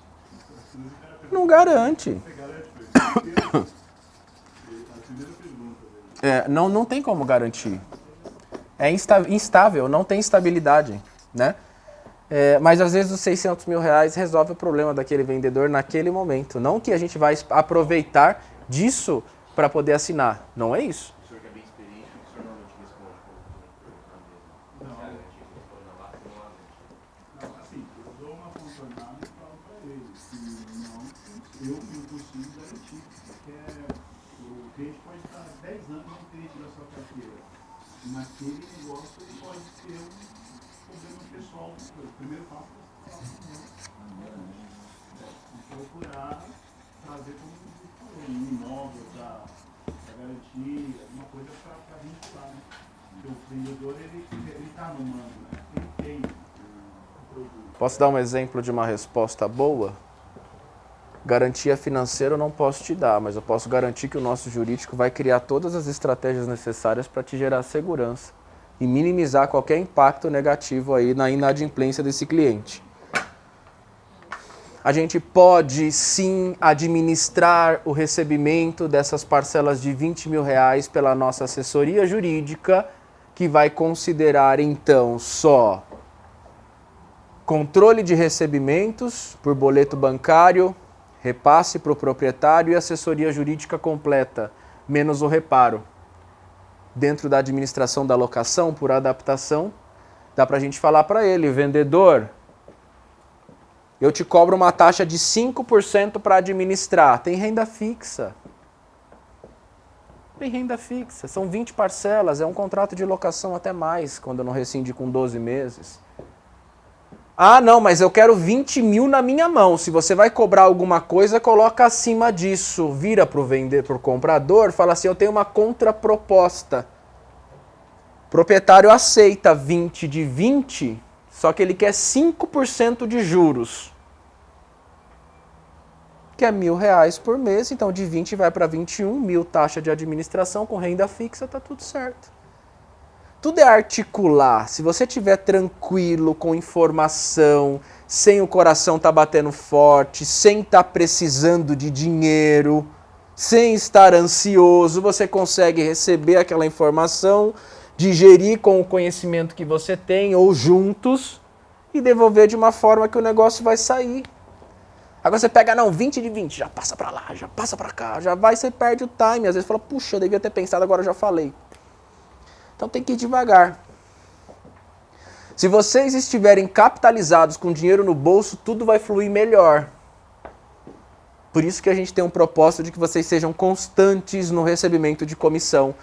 [SPEAKER 1] Não garante.
[SPEAKER 4] Você garante? A primeira pergunta.
[SPEAKER 1] Não tem como garantir. É instável, não tem estabilidade, né? Mas às vezes os 600 mil reais resolve o problema daquele vendedor naquele momento. Não que a gente vai aproveitar disso para poder assinar. Não é isso.
[SPEAKER 3] O senhor que é bem experiente, o senhor normalmente responde como
[SPEAKER 4] Não, assim, eu dou uma contornada e falo para ele que não, eu não consigo garantir, porque o cliente pode estar 10 anos no cliente da sua carteira. naquele negócio ele pode ser um problema pessoal. O primeiro passo é você falar e procurar trazer, como você falou, um imóvel para garantir, alguma coisa para vincular, né? Porque o vendedor, ele está no mando, né? Ele tem o produto.
[SPEAKER 1] Posso dar um exemplo de uma resposta boa? Garantia financeira eu não posso te dar, mas eu posso garantir que o nosso jurídico vai criar todas as estratégias necessárias para te gerar segurança e minimizar qualquer impacto negativo aí na inadimplência desse cliente. A gente pode sim administrar o recebimento dessas parcelas de R$20 mil pela nossa assessoria jurídica, que vai considerar então só controle de recebimentos por boleto bancário, repasse para o proprietário e assessoria jurídica completa, menos o reparo. Dentro da administração da locação, por adaptação, dá para a gente falar para ele, vendedor, eu te cobro uma taxa de 5% para administrar. Tem renda fixa. Tem renda fixa. São 20 parcelas, é um contrato de locação até mais, quando eu não rescinde com 12 meses. Ah, não, mas eu quero 20 mil na minha mão. Se você vai cobrar alguma coisa, coloca acima disso. Vira para o comprador, fala assim, eu tenho uma contraproposta. O proprietário aceita 20 de 20, só que ele quer 5% de juros. Que é R$1.000 por mês, então de 20 vai para 21 mil, taxa de administração com renda fixa, tá tudo certo. Tudo é articular. Se você estiver tranquilo, com informação, sem o coração tá batendo forte, sem estar precisando de dinheiro, sem estar ansioso, você consegue receber aquela informação, digerir com o conhecimento que você tem, ou juntos, e devolver de uma forma que o negócio vai sair. Agora você pega, não, 20 de 20, já passa pra lá, já passa pra cá, já vai, você perde o time. Às vezes fala, puxa, eu devia ter pensado, agora eu já falei. Então tem que ir devagar. Se vocês estiverem capitalizados com dinheiro no bolso, tudo vai fluir melhor. Por isso que a gente tem um propósito de que vocês sejam constantes no recebimento de comissão.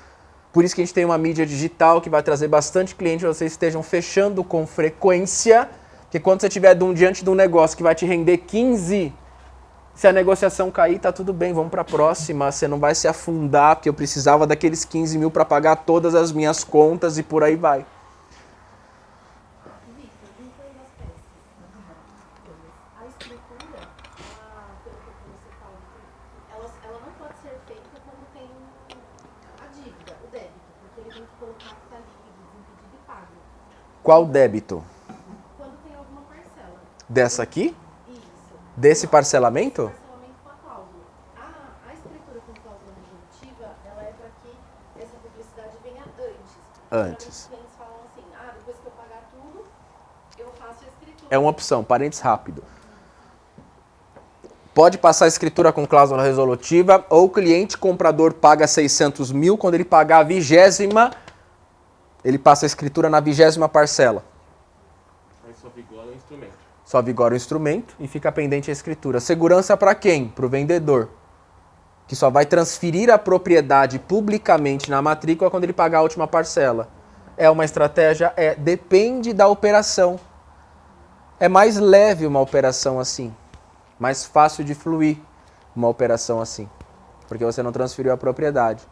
[SPEAKER 1] Por isso que a gente tem uma mídia digital que vai trazer bastante cliente, vocês estejam fechando com frequência, porque quando você estiver diante de um negócio que vai te render 15, se a negociação cair, tá tudo bem, vamos para a próxima, você não vai se afundar, porque eu precisava daqueles 15 mil para pagar todas as minhas contas e por aí vai.
[SPEAKER 6] A estrutura, pelo que você fala, ela não pode ser feita quando tem a dívida, o débito, porque ele tem que colocar que está livre, desimpedido e pago.
[SPEAKER 1] Qual débito?
[SPEAKER 6] Quando tem alguma parcela.
[SPEAKER 1] Dessa aqui?
[SPEAKER 6] Isso.
[SPEAKER 1] Desse parcelamento?
[SPEAKER 6] Parcelamento com a cláusula. A escritura com cláusula resolutiva, ela é para que essa publicidade venha antes.
[SPEAKER 1] Antes.
[SPEAKER 6] Os clientes falam assim, depois que eu pagar tudo, eu faço a escritura.
[SPEAKER 1] É uma opção, parênteses rápido. Pode passar a escritura com cláusula resolutiva, ou o cliente comprador paga 600 mil, quando ele pagar a 20ª, ele passa a escritura na 20ª parcela.
[SPEAKER 3] Aí só vigora o instrumento.
[SPEAKER 1] Só vigora o instrumento e fica pendente a escritura. Segurança para quem? Para o vendedor, que só vai transferir a propriedade publicamente na matrícula quando ele pagar a última parcela. É uma estratégia? Depende da operação. É mais leve uma operação assim, mais fácil de fluir uma operação assim, porque você não transferiu a propriedade.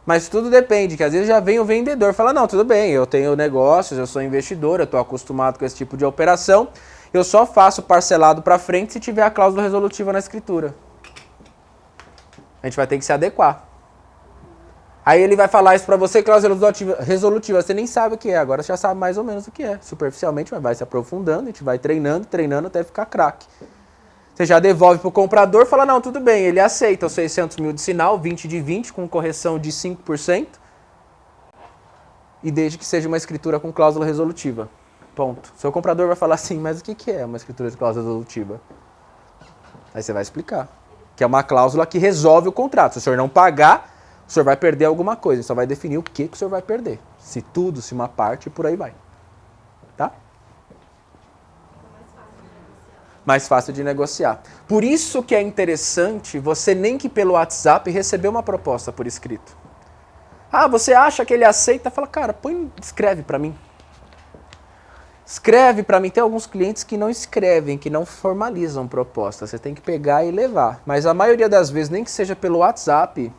[SPEAKER 1] Mas tudo depende, que às vezes já vem o vendedor e fala, não, tudo bem, eu tenho negócios, eu sou investidor, eu estou acostumado com esse tipo de operação, eu só faço parcelado para frente se tiver a cláusula resolutiva na escritura. A gente vai ter que se adequar. Aí ele vai falar isso para você, cláusula resolutiva, você nem sabe o que é, agora você já sabe mais ou menos o que é. Superficialmente, mas vai se aprofundando, a gente vai treinando até ficar craque. Você já devolve para o comprador, fala, não, tudo bem, ele aceita os 600 mil de sinal, 20 de 20, com correção de 5%, e desde que seja uma escritura com cláusula resolutiva. Ponto. Seu comprador vai falar assim, mas o que é uma escritura de cláusula resolutiva? Aí você vai explicar. Que é uma cláusula que resolve o contrato. Se o senhor não pagar, o senhor vai perder alguma coisa. Só vai definir o que o senhor vai perder. Se tudo, se uma parte, e por aí vai. Tá? Mais fácil de negociar. Por isso que é interessante você nem que pelo WhatsApp receber uma proposta por escrito. Ah, você acha que ele aceita? Fala, cara, escreve para mim. Escreve para mim. Tem alguns clientes que não escrevem, que não formalizam proposta. Você tem que pegar e levar. Mas a maioria das vezes, nem que seja pelo WhatsApp,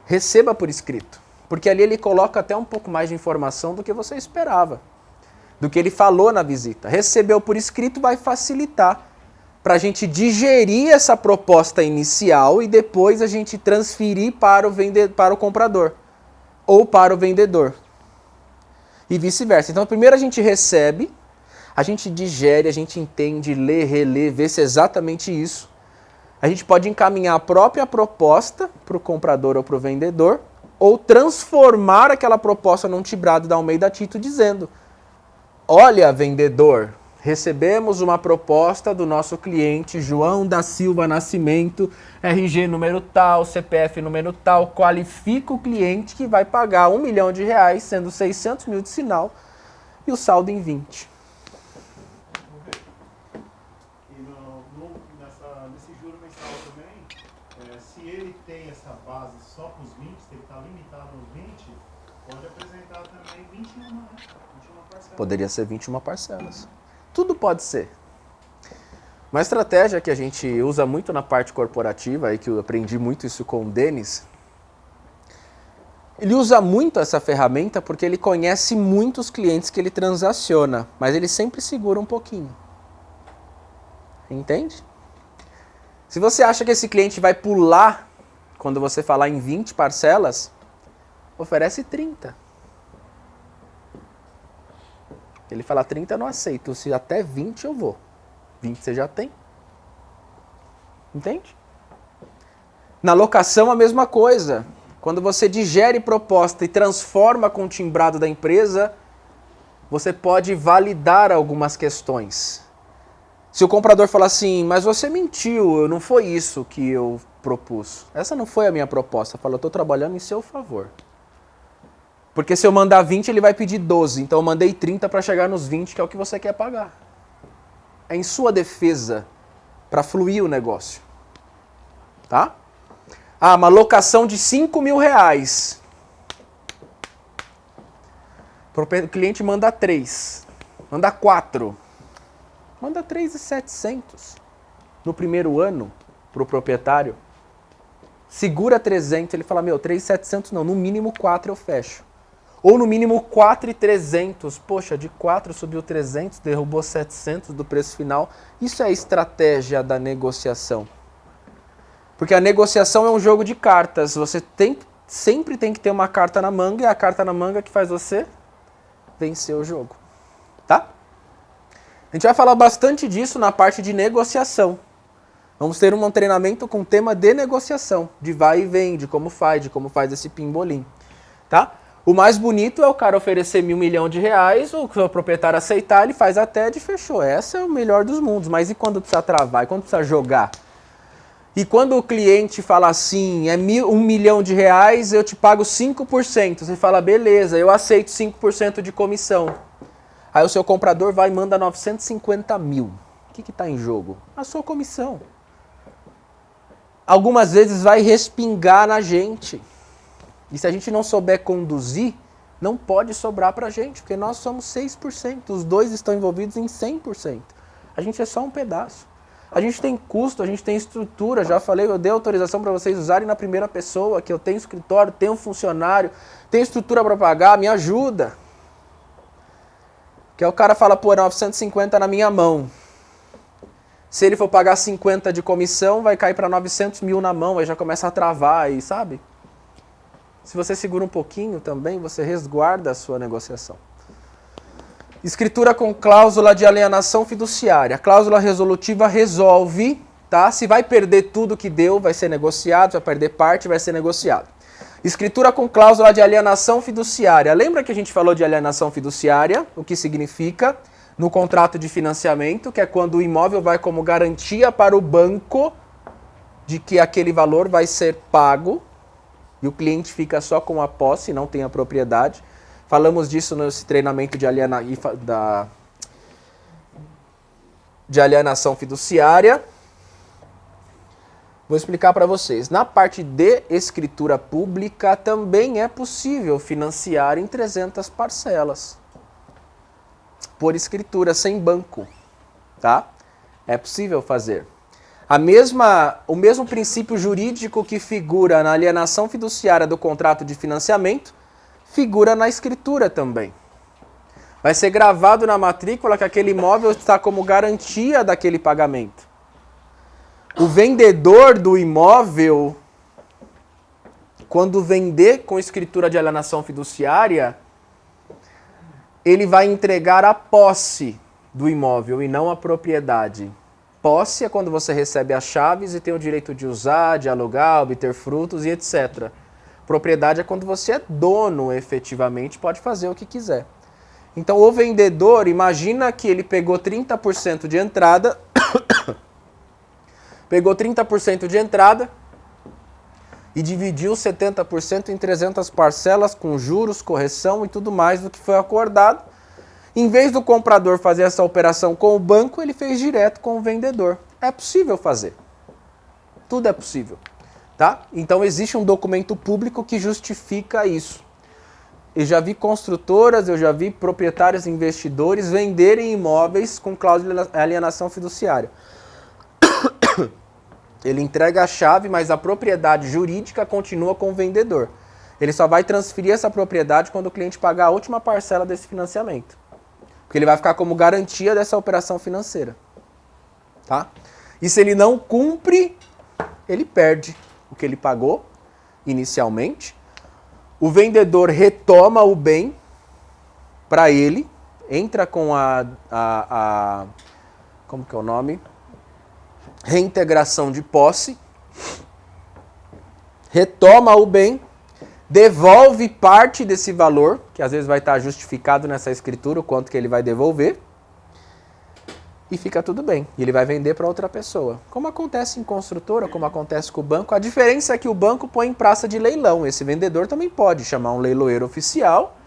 [SPEAKER 1] receba por escrito. Porque ali ele coloca até um pouco mais de informação do que você esperava. Do que ele falou na visita. Recebeu por escrito vai facilitar para a gente digerir essa proposta inicial e depois a gente transferir para o comprador ou para o vendedor. E vice-versa. Então, primeiro a gente recebe, a gente digere, a gente entende, lê, relê, vê se é exatamente isso. A gente pode encaminhar a própria proposta para o comprador ou para o vendedor ou transformar aquela proposta num tibrado da Almeida Tito dizendo: olha, vendedor, recebemos uma proposta do nosso cliente João da Silva Nascimento, RG número tal, CPF número tal, qualifica o cliente que vai pagar R$1 milhão, sendo 600 mil de sinal e o saldo em 20.
[SPEAKER 4] E nesse juro mensal também, se ele tem essa base só com os 20, se ele está limitado aos 20, pode apresentar também 21, né? 21 parcelas.
[SPEAKER 1] Poderia ser 21 parcelas. Tudo pode ser. Uma estratégia que a gente usa muito na parte corporativa, e que eu aprendi muito isso com o Denis, ele usa muito essa ferramenta porque ele conhece muitos clientes que ele transaciona, mas ele sempre segura um pouquinho. Entende? Se você acha que esse cliente vai pular quando você falar em 20 parcelas, oferece 30. Ele fala 30 eu não aceito, se até 20 eu vou. 20 você já tem. Entende? Na locação a mesma coisa. Quando você digere proposta e transforma com o timbrado da empresa, você pode validar algumas questões. Se o comprador falar assim, mas você mentiu, não foi isso que eu propus. Essa não foi a minha proposta. Fala, eu estou trabalhando em seu favor. Porque se eu mandar 20, ele vai pedir 12. Então eu mandei 30 para chegar nos 20, que é o que você quer pagar. É em sua defesa para fluir o negócio. Tá? Ah, uma locação de R$5 mil. O cliente manda 3. Manda 4. Manda 3.700 no primeiro ano para o proprietário. Segura 300. Ele fala, 3.700 não. No mínimo 4 eu fecho. Ou no mínimo 4.300. Poxa, de 4 subiu 300, derrubou 700 do preço final. Isso é a estratégia da negociação. Porque a negociação é um jogo de cartas. Você sempre tem que ter uma carta na manga, e é a carta na manga que faz você vencer o jogo. Tá? A gente vai falar bastante disso na parte de negociação. Vamos ter um treinamento com tema de negociação, de vai e vem, de como faz esse pimbolim. Tá? O mais bonito é o cara oferecer R$1 milhão, o proprietário aceitar, ele faz a TED e fechou. Essa é o melhor dos mundos. Mas e quando precisa travar? E quando precisa jogar? E quando o cliente fala assim, é R$1 milhão, eu te pago 5%. Você fala, beleza, eu aceito 5% de comissão. Aí o seu comprador vai e manda 950 mil. O que está em jogo? A sua comissão. Algumas vezes vai respingar na gente. E se a gente não souber conduzir, não pode sobrar para a gente, porque nós somos 6%, os dois estão envolvidos em 100%. A gente é só um pedaço. A gente tem custo, a gente tem estrutura, já falei, eu dei autorização para vocês usarem na primeira pessoa, que eu tenho escritório, tenho funcionário, tenho estrutura para pagar, me ajuda. Que aí o cara fala, pô, 950 na minha mão. Se ele for pagar 50 de comissão, vai cair para 900 mil na mão, aí já começa a travar, aí, sabe? Se você segura um pouquinho também, você resguarda a sua negociação. Escritura com cláusula de alienação fiduciária. A cláusula resolutiva resolve, tá? Se vai perder tudo que deu, vai ser negociado, se vai perder parte, vai ser negociado. Escritura com cláusula de alienação fiduciária. Lembra que a gente falou de alienação fiduciária? O que significa? No contrato de financiamento, que é quando o imóvel vai como garantia para o banco de que aquele valor vai ser pago, e o cliente fica só com a posse, não tem a propriedade. Falamos disso nesse treinamento de alienação fiduciária. Vou explicar para vocês. Na parte de escritura pública também é possível financiar em 300 parcelas. Por escritura, sem banco. Tá? É possível fazer. O mesmo princípio jurídico que figura na alienação fiduciária do contrato de financiamento, figura na escritura também. Vai ser gravado na matrícula que aquele imóvel está como garantia daquele pagamento. O vendedor do imóvel, quando vender com escritura de alienação fiduciária, ele vai entregar a posse do imóvel e não a propriedade. Posse é quando você recebe as chaves e tem o direito de usar, de alugar, obter frutos e etc. Propriedade é quando você é dono efetivamente, pode fazer o que quiser. Então o vendedor, imagina que ele pegou 30% de entrada, e dividiu 70% em 300 parcelas com juros, correção e tudo mais do que foi acordado. Em vez do comprador fazer essa operação com o banco, ele fez direto com o vendedor. É possível fazer. Tudo é possível. Tá? Então existe um documento público que justifica isso. Eu já vi construtoras, eu já vi proprietários e investidores venderem imóveis com cláusula de alienação fiduciária. Ele entrega a chave, mas a propriedade jurídica continua com o vendedor. Ele só vai transferir essa propriedade quando o cliente pagar a última parcela desse financiamento. Porque ele vai ficar como garantia dessa operação financeira. Tá? E se ele não cumpre, ele perde o que ele pagou inicialmente. O vendedor retoma o bem para ele, entra com como que é o nome? Reintegração de posse, retoma o bem, devolve parte desse valor, que às vezes vai estar justificado nessa escritura, o quanto que ele vai devolver, e fica tudo bem. E ele vai vender para outra pessoa. Como acontece em construtora, como acontece com o banco, a diferença é que o banco põe em praça de leilão. Esse vendedor também pode chamar um leiloeiro oficial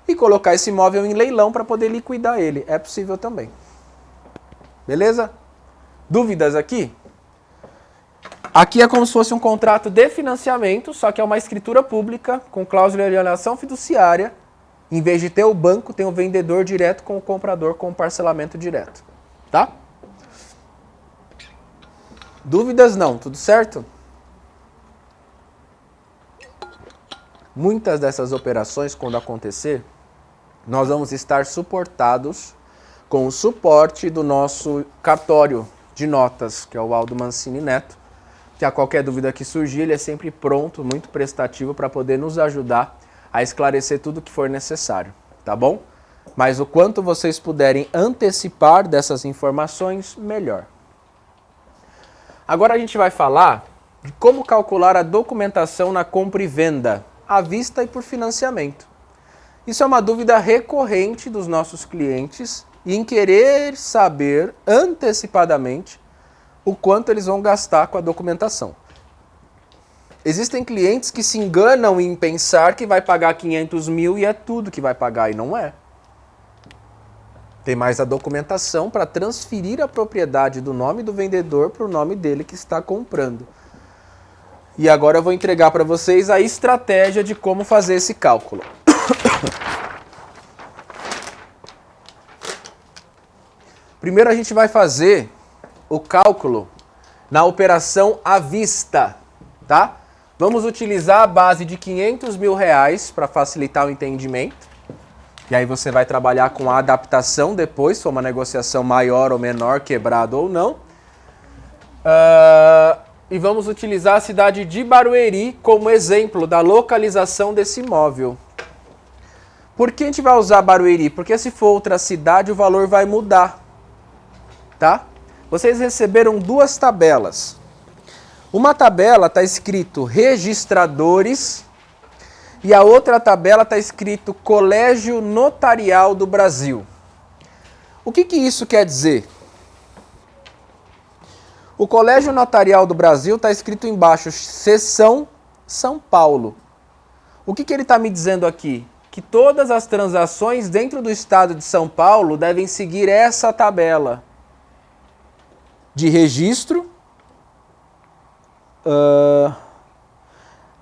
[SPEAKER 1] e colocar esse imóvel em leilão para poder liquidar ele. É possível também. Beleza? Dúvidas aqui? Aqui é como se fosse um contrato de financiamento, só que é uma escritura pública com cláusula de alienação fiduciária. Em vez de ter o banco, tem o vendedor direto com o comprador com o parcelamento direto. Tá? Dúvidas não, tudo certo? Muitas dessas operações, quando acontecer, nós vamos estar suportados com o suporte do nosso cartório de notas, que é o Aldo Mancini Neto, que a qualquer dúvida que surgir, ele é sempre pronto, muito prestativo para poder nos ajudar a esclarecer tudo o que for necessário, tá bom? Mas o quanto vocês puderem antecipar dessas informações, melhor. Agora a gente vai falar de como calcular a documentação na compra e venda, à vista e por financiamento. Isso é uma dúvida recorrente dos nossos clientes em querer saber antecipadamente o quanto eles vão gastar com a documentação. Existem clientes que se enganam em pensar que vai pagar 500 mil e é tudo que vai pagar, e não é. Tem mais a documentação para transferir a propriedade do nome do vendedor para o nome dele que está comprando. E agora eu vou entregar para vocês a estratégia de como fazer esse cálculo. Primeiro a gente vai fazer o cálculo na operação à vista, tá? Vamos utilizar a base de 500 mil reais para facilitar o entendimento. E aí você vai trabalhar com a adaptação depois, se for uma negociação maior ou menor, quebrado ou não. E vamos utilizar a cidade de Barueri como exemplo da localização desse imóvel. Por que a gente vai usar Barueri? Porque se for outra cidade, o valor vai mudar. Tá? Vocês receberam duas tabelas. Uma tabela está escrito registradores e a outra tabela está escrito Colégio Notarial do Brasil. O que isso quer dizer? O Colégio Notarial do Brasil está escrito embaixo, Seção São Paulo. O que ele está me dizendo aqui? Que todas as transações dentro do estado de São Paulo devem seguir essa tabela de registro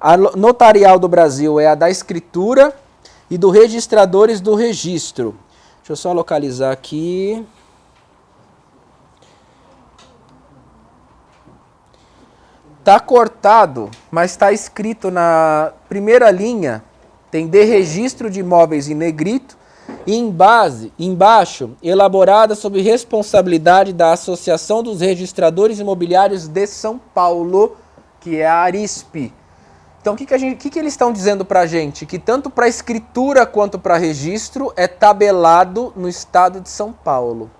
[SPEAKER 1] A notarial do Brasil é a da escritura e do registradores do registro. Deixa eu só localizar aqui. Tá cortado, mas está escrito na primeira linha, tem de registro de imóveis em negrito, e embaixo, elaborada sob responsabilidade da Associação dos Registradores Imobiliários de São Paulo, que é a ARISP. Então, o que eles estão dizendo para a gente? Que tanto para escritura quanto para registro é tabelado no estado de São Paulo.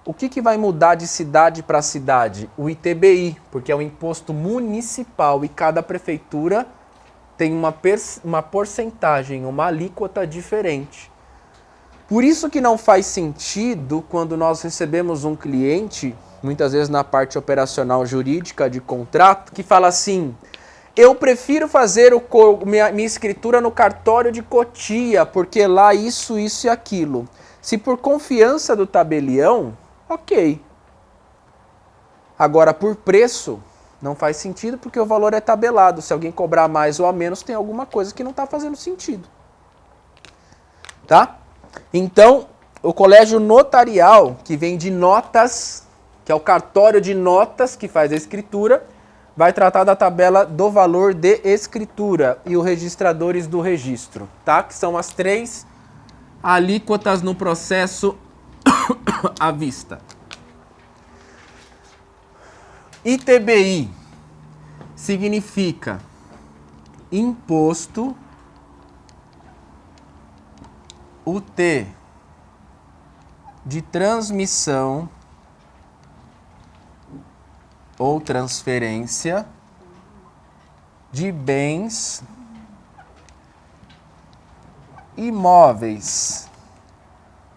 [SPEAKER 1] O que vai mudar de cidade para cidade? O ITBI, porque é um imposto municipal e cada prefeitura tem uma porcentagem, uma alíquota diferente. Por isso que não faz sentido quando nós recebemos um cliente, muitas vezes na parte operacional jurídica de contrato, que fala assim: eu prefiro fazer minha escritura no cartório de Cotia, porque lá isso e aquilo. Se por confiança do tabelião, ok. Agora, por preço, não faz sentido porque o valor é tabelado. Se alguém cobrar mais ou a menos, tem alguma coisa que não está fazendo sentido. Tá? Então, o colégio notarial, que vem de notas, que é o cartório de notas que faz a escritura, vai tratar da tabela do valor de escritura e os registradores do registro, tá? Que são as 3 alíquotas no processo à vista. ITBI significa Imposto UT de transmissão ou transferência de bens imóveis.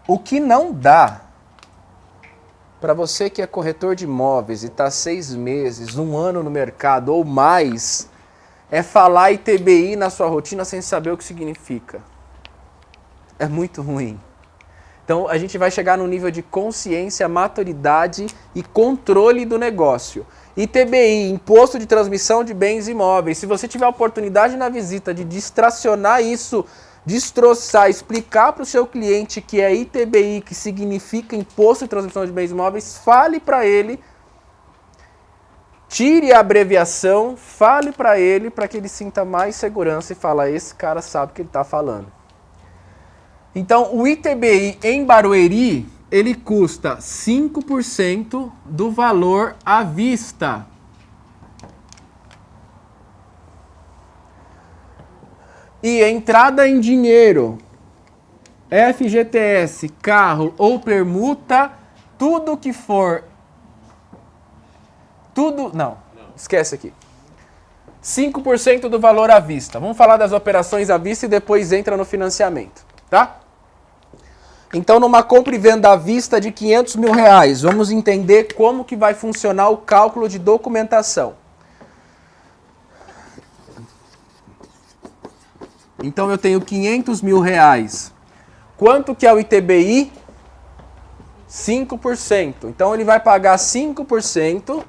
[SPEAKER 1] O que não dá para você que é corretor de imóveis e está 6 meses, 1 ano no mercado ou mais, é falar ITBI na sua rotina sem saber o que significa. É muito ruim. Então a gente vai chegar num nível de consciência, maturidade e controle do negócio. ITBI, Imposto de Transmissão de Bens Imóveis. Se você tiver a oportunidade na visita de distracionar isso, destroçar, explicar para o seu cliente que é ITBI, que significa Imposto de Transmissão de Bens Imóveis, fale para ele, tire a abreviação, fale para ele que ele sinta mais segurança e fala: esse cara sabe o que ele está falando. Então, o ITBI em Barueri, ele custa 5% do valor à vista. E entrada em dinheiro, FGTS, carro ou permuta, tudo que for... Não, esquece aqui. 5% do valor à vista. Vamos falar das operações à vista e depois entra no financiamento, tá? Então, numa compra e venda à vista de R$500 mil, vamos entender como que vai funcionar o cálculo de documentação. Então, eu tenho R$500 mil. Quanto que é o ITBI? 5%. Então, ele vai pagar 5%.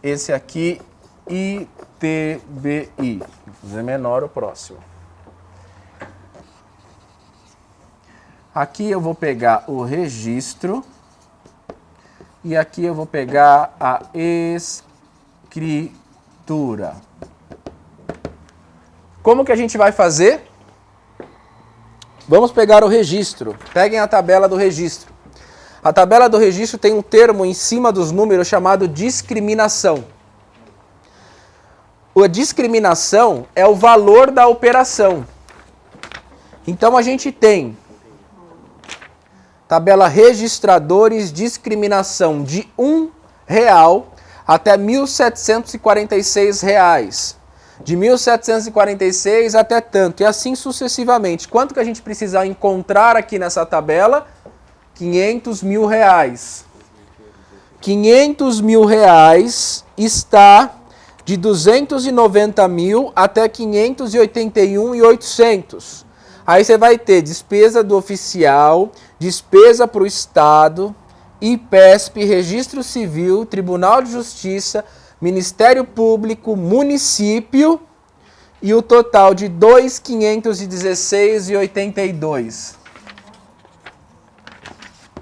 [SPEAKER 1] Esse aqui, ITBI. Vou fazer menor o próximo. Aqui eu vou pegar o registro e aqui eu vou pegar a escritura. Como que a gente vai fazer? Vamos pegar o registro. Peguem a tabela do registro. A tabela do registro tem um termo em cima dos números chamado discriminação. A discriminação é o valor da operação. Então a gente tem tabela registradores, discriminação de R$1 até R$ 1.746. De 1.746 até tanto, e assim sucessivamente. Quanto que a gente precisa encontrar aqui nessa tabela? R$500 mil. R$500 mil está de 290 mil até 581.800. Aí você vai ter despesa do oficial, despesa para o Estado, IPESP, Registro Civil, Tribunal de Justiça, Ministério Público, Município e o total de 2.516,82.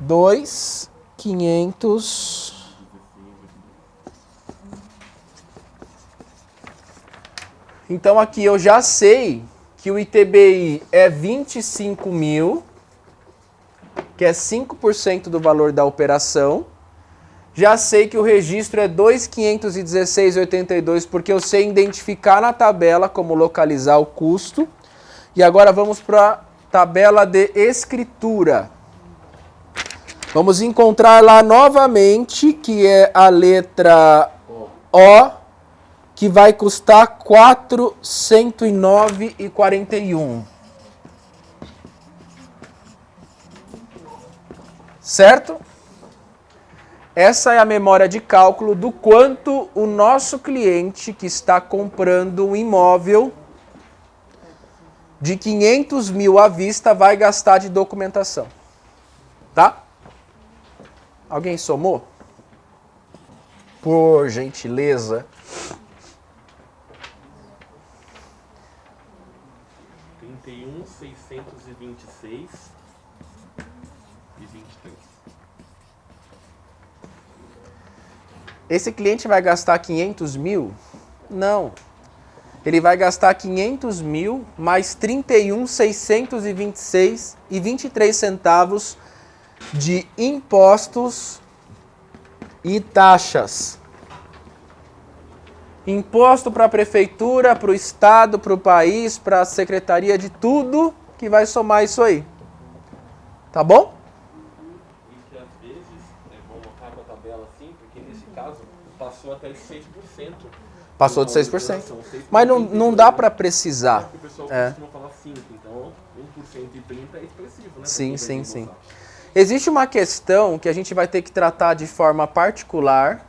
[SPEAKER 1] 2.500. Então aqui eu já sei que o ITBI é 25 mil, que é 5% do valor da operação. Já sei que o registro é 2.516,82, porque eu sei identificar na tabela como localizar o custo. E agora vamos para a tabela de escritura. Vamos encontrar lá novamente, que é a letra O, que vai custar 409,41. Certo? Essa é a memória de cálculo do quanto o nosso cliente que está comprando um imóvel de 500 mil à vista vai gastar de documentação. Tá? Alguém somou? Por gentileza.
[SPEAKER 3] 31.626 e 23.
[SPEAKER 1] Esse cliente vai gastar 500 mil? Não. Ele vai gastar 500 mil mais 31.626 e 23 centavos de impostos e taxas. Imposto para a prefeitura, para o estado, para o país, para a secretaria, de tudo que vai somar isso aí. Tá bom?
[SPEAKER 3] E que às vezes é bom montar com a tabela assim, porque nesse caso passou até de 6%.
[SPEAKER 1] Passou de 6%. Mas não dá para precisar.
[SPEAKER 3] O pessoal costuma falar 5%, então 1% de 30% é expressivo, né?
[SPEAKER 1] Sim, sim, sim. Existe uma questão que a gente vai ter que tratar de forma particular,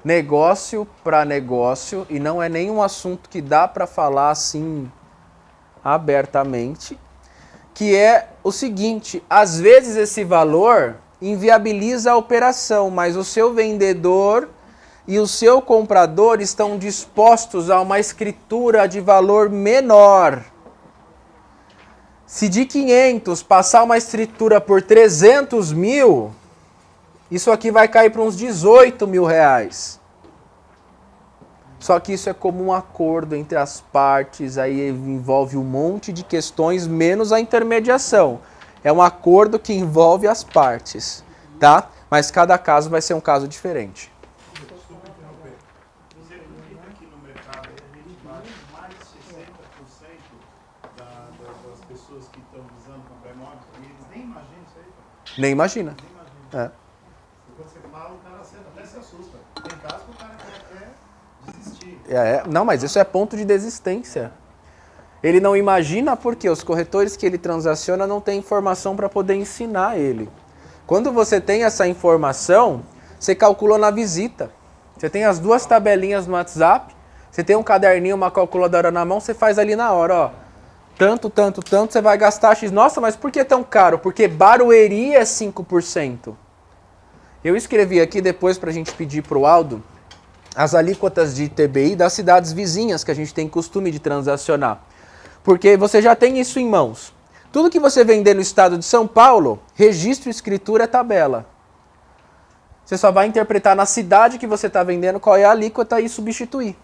[SPEAKER 1] negócio para negócio, e não é nenhum assunto que dá para falar assim abertamente, que é o seguinte: às vezes esse valor inviabiliza a operação, mas o seu vendedor e o seu comprador estão dispostos a uma escritura de valor menor. Se de 500 passar uma escritura por 300 mil, isso aqui vai cair para uns 18 mil reais. Só que isso é como um acordo entre as partes, aí envolve um monte de questões, menos a intermediação. É um acordo que envolve as partes, tá? Mas cada caso vai ser um caso diferente.
[SPEAKER 4] Você acredita que no mercado a gente vale mais de 60% das pessoas que estão visando comprar imóveis? E eles nem imaginam isso aí, cara.
[SPEAKER 1] Nem imagina.
[SPEAKER 4] Nem imaginam.
[SPEAKER 1] É.
[SPEAKER 4] Quando você fala, o cara até se assusta. Tem casos que o cara quer até desistir.
[SPEAKER 1] Não, mas isso é ponto de desistência. Ele não imagina porque os corretores que ele transaciona não têm informação para poder ensinar ele. Quando você tem essa informação, você calculou na visita. Você tem as duas tabelinhas no WhatsApp, você tem um caderninho, uma calculadora na mão, você faz ali na hora, ó. Tanto, você vai gastar X. Nossa, mas por que tão caro? Porque Barueri é 5%. Eu escrevi aqui depois para a gente pedir para o Aldo as alíquotas de ITBI das cidades vizinhas que a gente tem costume de transacionar. Porque você já tem isso em mãos. Tudo que você vender no estado de São Paulo, registro, escritura é tabela. Você só vai interpretar na cidade que você está vendendo qual é a alíquota e substituir.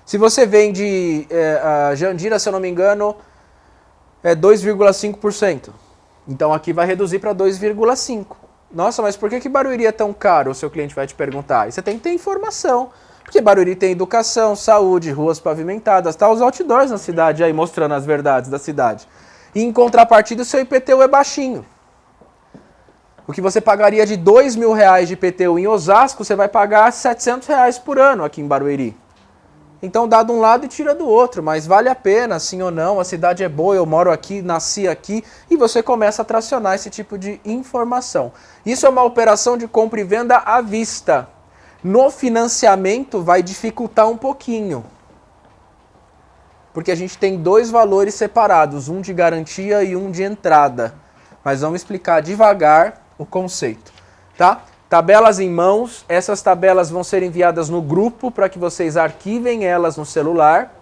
[SPEAKER 1] Se você vende a Jandira, se eu não me engano, é 2,5%. Então aqui vai reduzir para 2,5%. Nossa, mas por que Barueri é tão caro? O seu cliente vai te perguntar. E você tem que ter informação. Porque Barueri tem educação, saúde, ruas pavimentadas, tá? Os outdoors na cidade aí mostrando as verdades da cidade. E em contrapartida o seu IPTU é baixinho. O que você pagaria de R$2.000 de IPTU em Osasco, você vai pagar R$700 por ano aqui em Barueri. Então dá de um lado e tira do outro, mas vale a pena, sim ou não, a cidade é boa, eu moro aqui, nasci aqui, e você começa a tracionar esse tipo de informação. Isso é uma operação de compra e venda à vista. No financiamento vai dificultar um pouquinho, porque a gente tem dois valores separados, um de garantia e um de entrada. Mas vamos explicar devagar o conceito. tá? Tabelas em mãos, essas tabelas vão ser enviadas no grupo para que vocês arquivem elas no celular.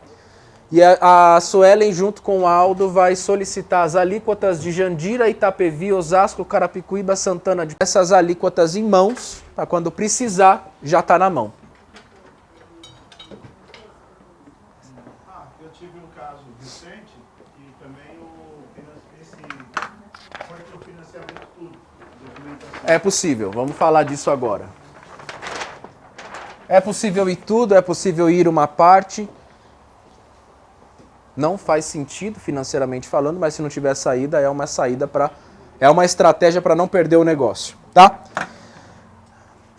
[SPEAKER 1] E a Suelen, junto com o Aldo, vai solicitar as alíquotas de Jandira, Itapevi, Osasco, Carapicuíba, Santana. Essas alíquotas em mãos, para quando precisar, já está na mão.
[SPEAKER 4] Eu tive um caso recente que também foi pro financiamento tudo, documentação.
[SPEAKER 1] É possível, vamos falar disso agora. É possível ir tudo, é possível ir uma parte. Não faz sentido financeiramente falando, mas se não tiver saída, é uma estratégia para não perder o negócio, tá?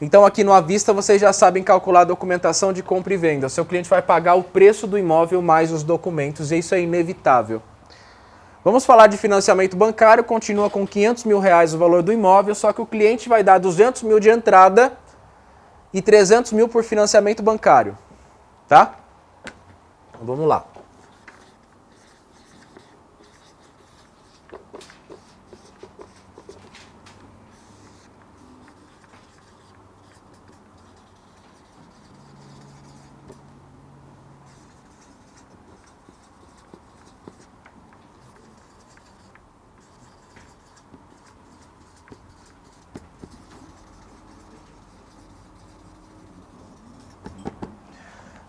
[SPEAKER 1] Então aqui no à vista vocês já sabem calcular a documentação de compra e venda. O seu cliente vai pagar o preço do imóvel mais os documentos, e isso é inevitável. Vamos falar de financiamento bancário, continua com R$500 mil o valor do imóvel, só que o cliente vai dar 200 mil de entrada e 300 mil por financiamento bancário, tá? Então, vamos lá.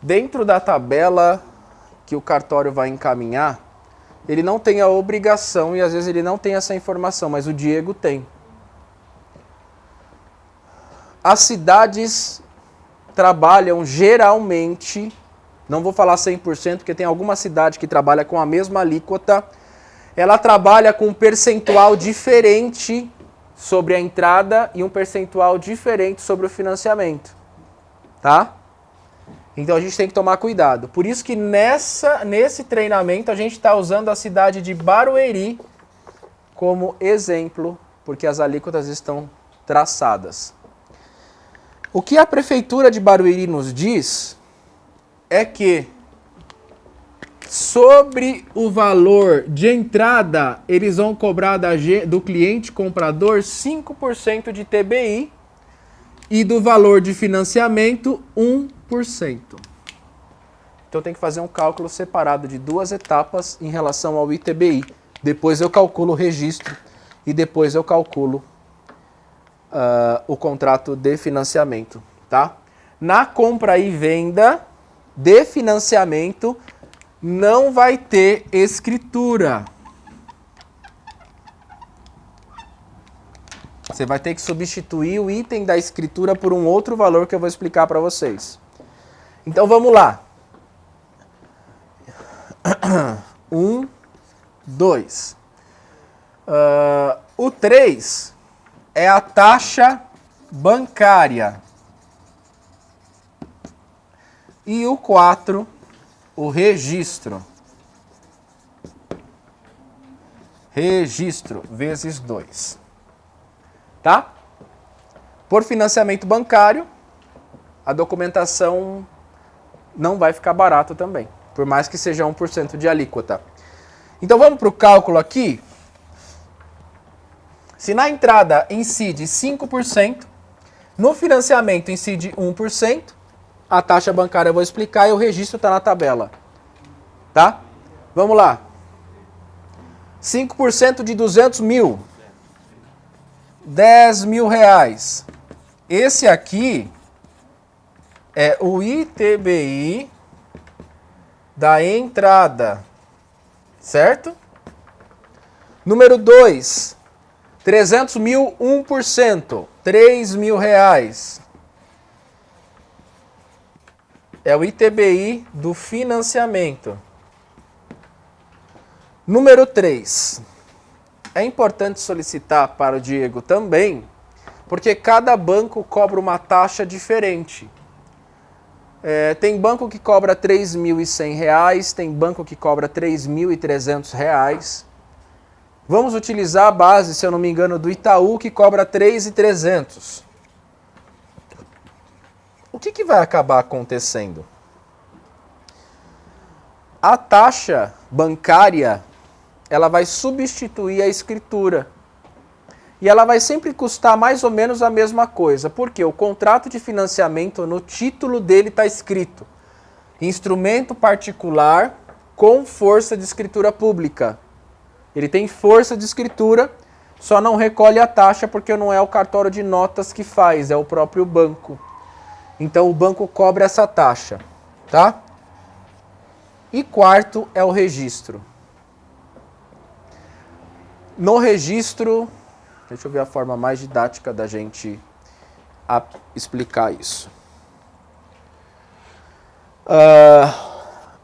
[SPEAKER 1] Dentro da tabela que o cartório vai encaminhar, ele não tem a obrigação e às vezes ele não tem essa informação, mas o Diego tem. As cidades trabalham geralmente, não vou falar 100%, porque tem alguma cidade que trabalha com a mesma alíquota, ela trabalha com um percentual diferente sobre a entrada e um percentual diferente sobre o financiamento, tá? Então a gente tem que tomar cuidado. Por isso que nesse treinamento a gente está usando a cidade de Barueri como exemplo, porque as alíquotas estão traçadas. O que a Prefeitura de Barueri nos diz é que sobre o valor de entrada, eles vão cobrar do cliente comprador 5% de TBI e do valor de financiamento 1%. Então tem que fazer um cálculo separado de duas etapas em relação ao ITBI. Depois eu calculo o registro e depois eu calculo o contrato de financiamento, tá? Na compra e venda de financiamento não vai ter escritura. Você vai ter que substituir o item da escritura por um outro valor que eu vou explicar para vocês. Então vamos lá. 1, 2. O 3 é a taxa bancária. E o 4, o registro. Registro vezes 2. Tá? Por financiamento bancário, a documentação não vai ficar barata também, por mais que seja 1% de alíquota. Então vamos para o cálculo aqui. Se na entrada incide 5%, no financiamento incide 1%, a taxa bancária eu vou explicar e o registro está na tabela. Tá? Vamos lá. 5% de 200 mil. 10 mil reais. Esse aqui é o ITBI da entrada, certo? Número 2, 300 mil, 1%, 3 mil reais. É o ITBI do financiamento. Número 3. É importante solicitar para o Diego também, porque cada banco cobra uma taxa diferente. Tem banco que cobra R$ 3.100, tem banco que cobra R$ 3.300. Vamos utilizar a base, se eu não me engano, do Itaú, que cobra R$ 3.300. O que vai acabar acontecendo? A taxa bancária ela vai substituir a escritura. E ela vai sempre custar mais ou menos a mesma coisa. Porque o contrato de financiamento, no título dele está escrito: instrumento particular com força de escritura pública. Ele tem força de escritura, só não recolhe a taxa porque não é o cartório de notas que faz, é o próprio banco. Então o banco cobra essa taxa, tá? E quarto é o registro. No registro, deixa eu ver a forma mais didática da gente explicar isso.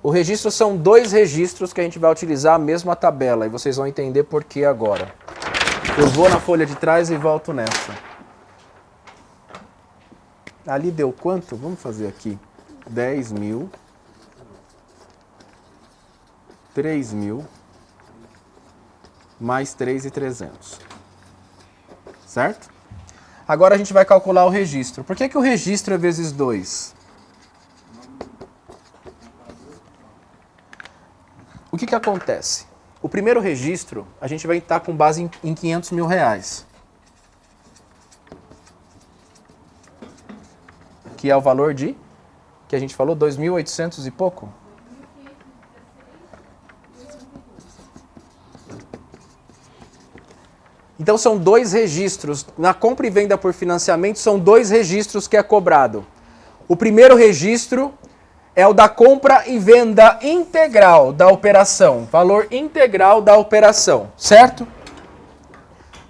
[SPEAKER 1] O registro são 2 registros que a gente vai utilizar a mesma tabela e vocês vão entender por que agora. Eu vou na folha de trás e volto nessa. Ali deu quanto? Vamos fazer aqui. 10 mil. 3 mil. Mais 3.300. Certo? Agora a gente vai calcular o registro. Por que o registro é vezes 2? O que acontece? O primeiro registro, a gente vai estar com base em 500 mil reais. Que é o valor de, que a gente falou, 2.800 e pouco? Então são 2 registros. Na compra e venda por financiamento, são 2 registros que é cobrado. O primeiro registro é o da compra e venda integral da operação. Valor integral da operação, certo?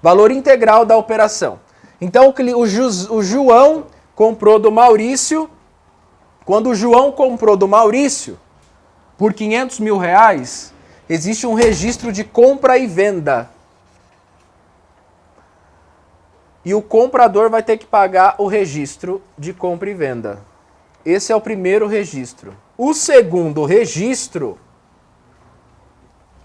[SPEAKER 1] Valor integral da operação. Então o João comprou do Maurício. Quando o João comprou do Maurício, por 500 mil reais, existe um registro de compra e venda. E o comprador vai ter que pagar o registro de compra e venda. Esse é o primeiro registro. O segundo registro,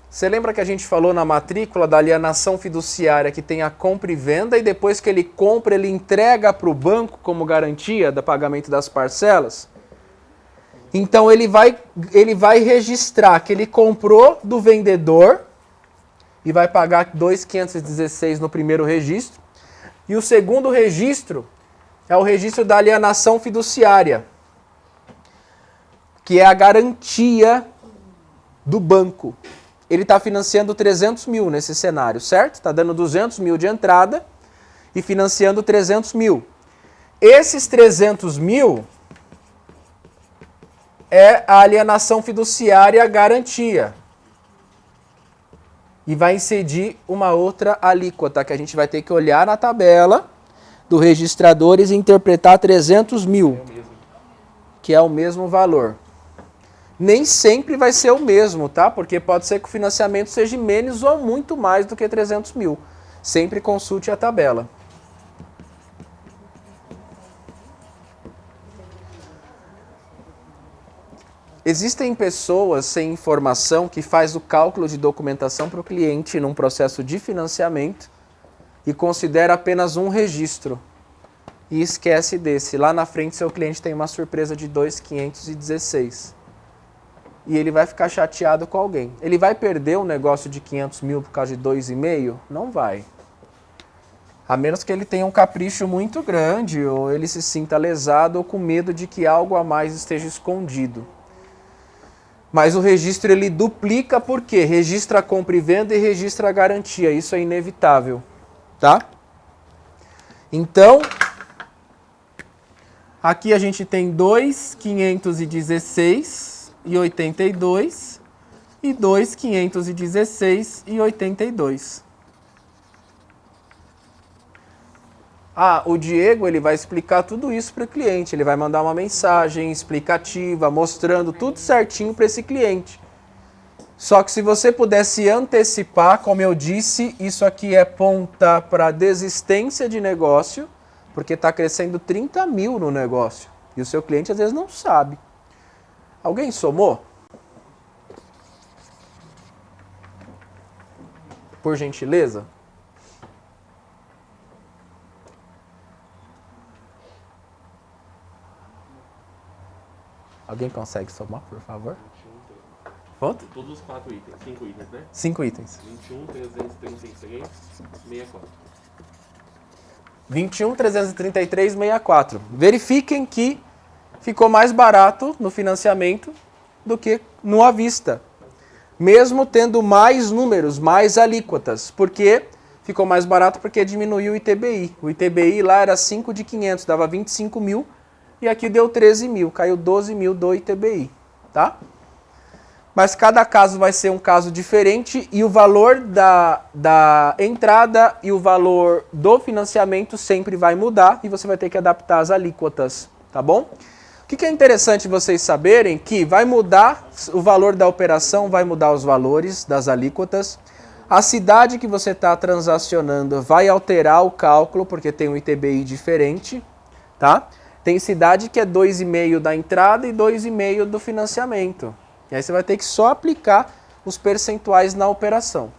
[SPEAKER 1] você lembra que a gente falou na matrícula da alienação fiduciária que tem a compra e venda e depois que ele compra, ele entrega para o banco como garantia do pagamento das parcelas? Então ele vai registrar que ele comprou do vendedor e vai pagar 2.516 no primeiro registro. E o segundo registro é o registro da alienação fiduciária, que é a garantia do banco. Ele está financiando 300 mil nesse cenário, certo? Está dando 200 mil de entrada e financiando 300 mil. Esses 300 mil é a alienação fiduciária garantia. E vai incidir uma outra alíquota que a gente vai ter que olhar na tabela do registradores e interpretar 300 mil, que é o mesmo valor. Nem sempre vai ser o mesmo, tá? Porque pode ser que o financiamento seja menos ou muito mais do que 300 mil. Sempre consulte a tabela. Existem pessoas sem informação que faz o cálculo de documentação para o cliente num processo de financiamento e considera apenas um registro e esquece desse. Lá na frente seu cliente tem uma surpresa de 2.516 e ele vai ficar chateado com alguém. Ele vai perder um negócio de 500 mil por causa de 2,5? Não vai. A menos que ele tenha um capricho muito grande ou ele se sinta lesado ou com medo de que algo a mais esteja escondido. Mas o registro ele duplica por quê? Registra a compra e venda e registra a garantia. Isso é inevitável, tá? Então, aqui a gente tem 2.516,82 e 2.516,82. O Diego ele vai explicar tudo isso para o cliente. Ele vai mandar uma mensagem explicativa, mostrando tudo certinho para esse cliente. Só que se você pudesse antecipar, como eu disse, isso aqui é ponta para desistência de negócio, porque está crescendo 30 mil no negócio. E o seu cliente às vezes não sabe. Alguém somou? Por gentileza? Alguém consegue somar, por favor? Quanto?
[SPEAKER 3] Todos os 4 itens, 5 itens, né?
[SPEAKER 1] 5 itens.
[SPEAKER 3] 21, 336, 64.
[SPEAKER 1] 21.333,64. Verifiquem que ficou mais barato no financiamento do que no à vista. Mesmo tendo mais números, mais alíquotas. Por quê? Ficou mais barato porque diminuiu o ITBI. O ITBI lá era 5 de 500, dava 25 mil. E aqui deu 13 mil, caiu 12 mil do ITBI. Tá? Mas cada caso vai ser um caso diferente e o valor da entrada e o valor do financiamento sempre vai mudar e você vai ter que adaptar as alíquotas, tá bom? O que é interessante vocês saberem que vai mudar o valor da operação, vai mudar os valores das alíquotas. A cidade que você está transacionando vai alterar o cálculo porque tem um ITBI diferente, tá? Tem cidade que é 2,5 da entrada e 2,5 do financiamento. E aí você vai ter que só aplicar os percentuais na operação.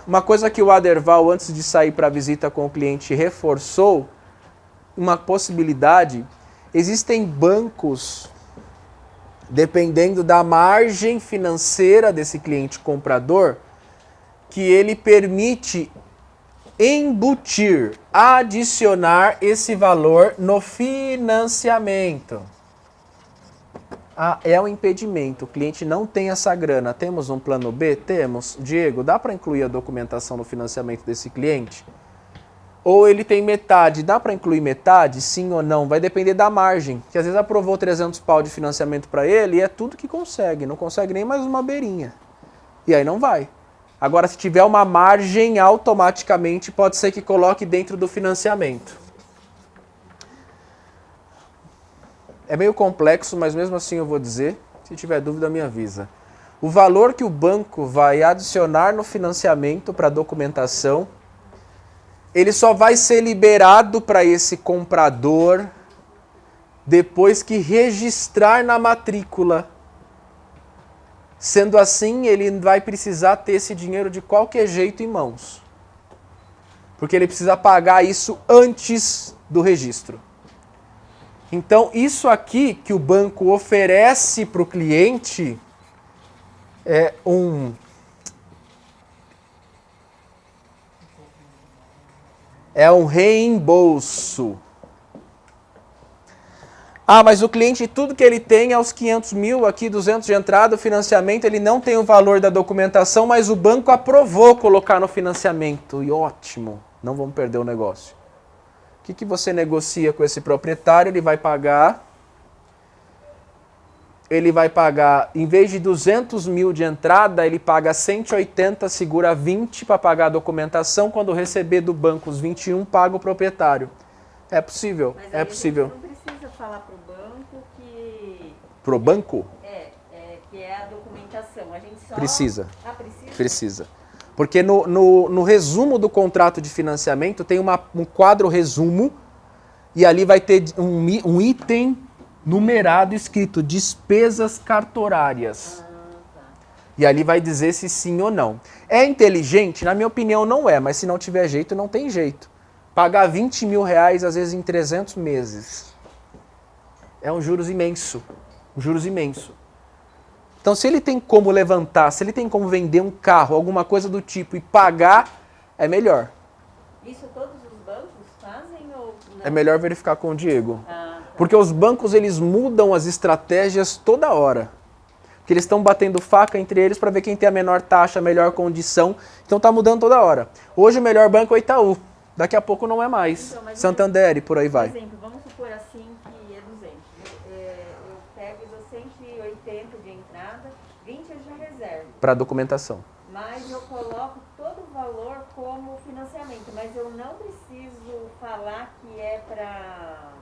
[SPEAKER 1] Uma coisa que o Aderval, antes de sair para a visita com o cliente, reforçou, uma possibilidade, existem bancos, dependendo da margem financeira desse cliente comprador, que ele permite embutir, adicionar esse valor no financiamento. Ah, é um impedimento, o cliente não tem essa grana. Temos um plano B? Temos. Diego, dá para incluir a documentação no financiamento desse cliente? Ou ele tem metade, dá para incluir metade? Sim ou não? Vai depender da margem. Que às vezes aprovou 300 pau de financiamento para ele e é tudo que consegue. Não consegue nem mais uma beirinha. E aí não vai. Agora, se tiver uma margem, automaticamente pode ser que coloque dentro do financiamento. É meio complexo, mas mesmo assim eu vou dizer. Se tiver dúvida, me avisa. O valor que o banco vai adicionar no financiamento para documentação, ele só vai ser liberado para esse comprador depois que registrar na matrícula. Sendo assim, ele vai precisar ter esse dinheiro de qualquer jeito em mãos. Porque ele precisa pagar isso antes do registro. Então, isso aqui que o banco oferece para o cliente é um reembolso. Ah, mas o cliente, tudo que ele tem é os 500 mil, aqui 200 de entrada, o financiamento, ele não tem o valor da documentação, mas o banco aprovou colocar no financiamento. E ótimo, não vamos perder o negócio. O que você negocia com esse proprietário? Ele vai pagar, em vez de 200 mil de entrada, ele paga 180, segura 20 para pagar a documentação. Quando receber do banco os 21, paga o proprietário. É possível,
[SPEAKER 2] Mas
[SPEAKER 1] é possível.
[SPEAKER 2] Não precisa falar para o banco que...
[SPEAKER 1] Pro banco?
[SPEAKER 2] Que é a documentação. A gente só...
[SPEAKER 1] Precisa.
[SPEAKER 2] Ah, precisa?
[SPEAKER 1] Precisa. Porque no resumo do contrato de financiamento tem um quadro resumo e ali vai ter um item numerado escrito despesas cartorárias.
[SPEAKER 2] Tá.
[SPEAKER 1] E ali vai dizer se sim ou não. É inteligente? Na minha opinião não é, mas se não tiver jeito, não tem jeito. Pagar 20 mil reais às vezes em 300 meses. É um juros imenso. Um juros imenso. Então, se ele tem como levantar, se ele tem como vender um carro, alguma coisa do tipo, e pagar, é melhor.
[SPEAKER 2] Isso todos os bancos fazem ou não?
[SPEAKER 1] É melhor verificar com o Diego.
[SPEAKER 2] Tá.
[SPEAKER 1] Porque os bancos, eles mudam as estratégias toda hora. Porque eles estão batendo faca entre eles para ver quem tem a menor taxa, a melhor condição. Então, está mudando toda hora. Hoje, o melhor banco é o Itaú. Daqui a pouco não é mais.
[SPEAKER 2] Então, mas
[SPEAKER 1] Santander e por aí vai.
[SPEAKER 2] Por exemplo, vamos supor assim que é 200. Eu pego os 180 de entrada, 20 eu já reservo.
[SPEAKER 1] Para documentação.
[SPEAKER 2] Mas eu coloco todo o valor como financiamento. Mas eu não preciso falar que é para...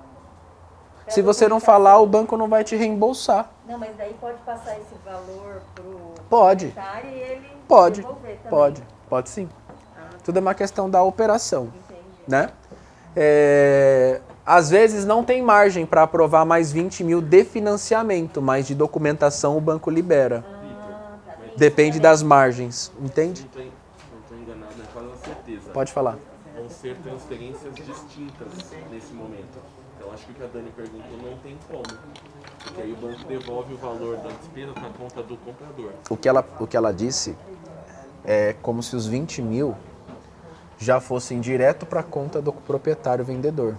[SPEAKER 1] Se você não falar, o banco não vai te reembolsar.
[SPEAKER 2] Não, mas daí pode passar esse valor pro
[SPEAKER 1] Pode.
[SPEAKER 2] proprietário e ele
[SPEAKER 1] Pode.
[SPEAKER 2] devolver também.
[SPEAKER 1] Pode sim. Tudo é uma questão da operação.
[SPEAKER 2] Entendi.
[SPEAKER 1] Né? Às vezes não tem margem para aprovar mais 20 mil de financiamento, mas de documentação o banco libera.
[SPEAKER 2] Tá.
[SPEAKER 1] Depende das margens, entende?
[SPEAKER 3] Não estou enganado, é quase uma certeza.
[SPEAKER 1] Pode falar.
[SPEAKER 3] Vão ser transferências distintas nesse momento. Então acho que o que a Dani perguntou não tem como. Porque aí o banco devolve o valor da despesa na conta do comprador.
[SPEAKER 1] O que ela disse é como se os 20 mil já fossem direto para a conta do proprietário vendedor.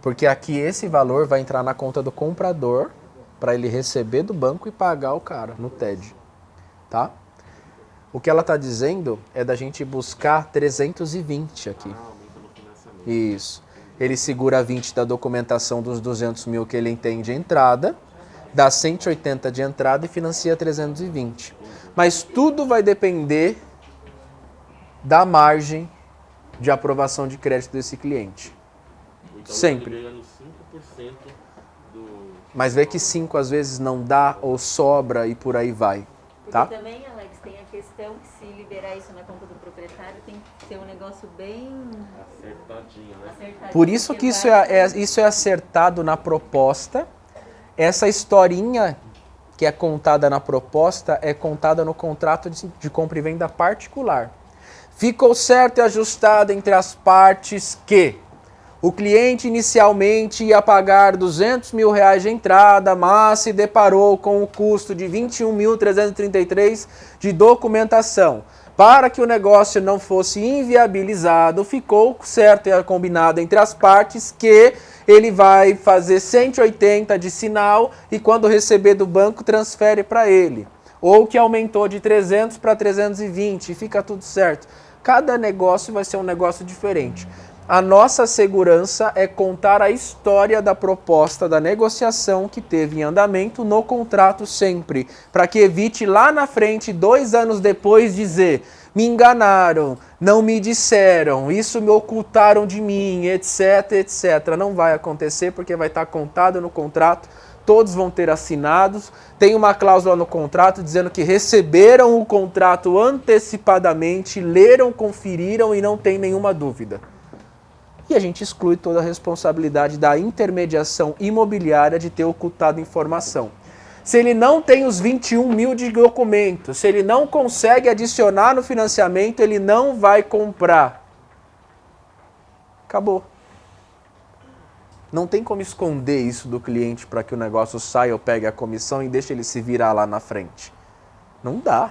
[SPEAKER 1] Porque aqui esse valor vai entrar na conta do comprador para ele receber do banco e pagar o cara no TED. Tá? O que ela está dizendo é da gente buscar 320 aqui.
[SPEAKER 3] Aumenta no financiamento.
[SPEAKER 1] Isso. Ele segura 20 da documentação dos 200 mil que ele tem de entrada, dá 180 de entrada e financia 320. Mas tudo vai depender da margem de aprovação de crédito desse cliente.
[SPEAKER 3] Então,
[SPEAKER 1] Sempre.
[SPEAKER 3] ele ganha nos 5% do...
[SPEAKER 1] Mas vê que 5 às vezes não dá ou sobra e por aí vai.
[SPEAKER 2] Porque
[SPEAKER 1] Tá?
[SPEAKER 2] também, Alex, tem a questão que se liberar isso na conta do proprietário, tem que ser um negócio bem
[SPEAKER 3] Acertadinho, né?
[SPEAKER 2] acertadinho.
[SPEAKER 1] Por isso que
[SPEAKER 2] porque
[SPEAKER 1] isso é acertado na proposta. Essa historinha que é contada na proposta é contada no contrato de compra e venda particular. Ficou certo e ajustado entre as partes que o cliente inicialmente ia pagar R$200 mil de entrada, mas se deparou com o custo de R$21.333 de documentação. Para que o negócio não fosse inviabilizado, ficou certo e combinado entre as partes que ele vai fazer 180 de sinal e quando receber do banco transfere para ele. Ou que aumentou de 300 para 320 e fica tudo certo. Cada negócio vai ser um negócio diferente. A nossa segurança é contar a história da proposta da negociação que teve em andamento no contrato sempre, para que evite lá na frente, 2 anos depois, dizer: me enganaram, não me disseram, isso me ocultaram de mim, etc, etc. Não vai acontecer porque vai estar contado no contrato, todos vão ter assinados. Tem uma cláusula no contrato dizendo que receberam o contrato antecipadamente, leram, conferiram e não tem nenhuma dúvida. E a gente exclui toda a responsabilidade da intermediação imobiliária de ter ocultado informação. Se ele não tem os 21 mil de documentos, se ele não consegue adicionar no financiamento, ele não vai comprar. Acabou. Não tem como esconder isso do cliente para que o negócio saia ou pegue a comissão e deixe ele se virar lá na frente. Não dá.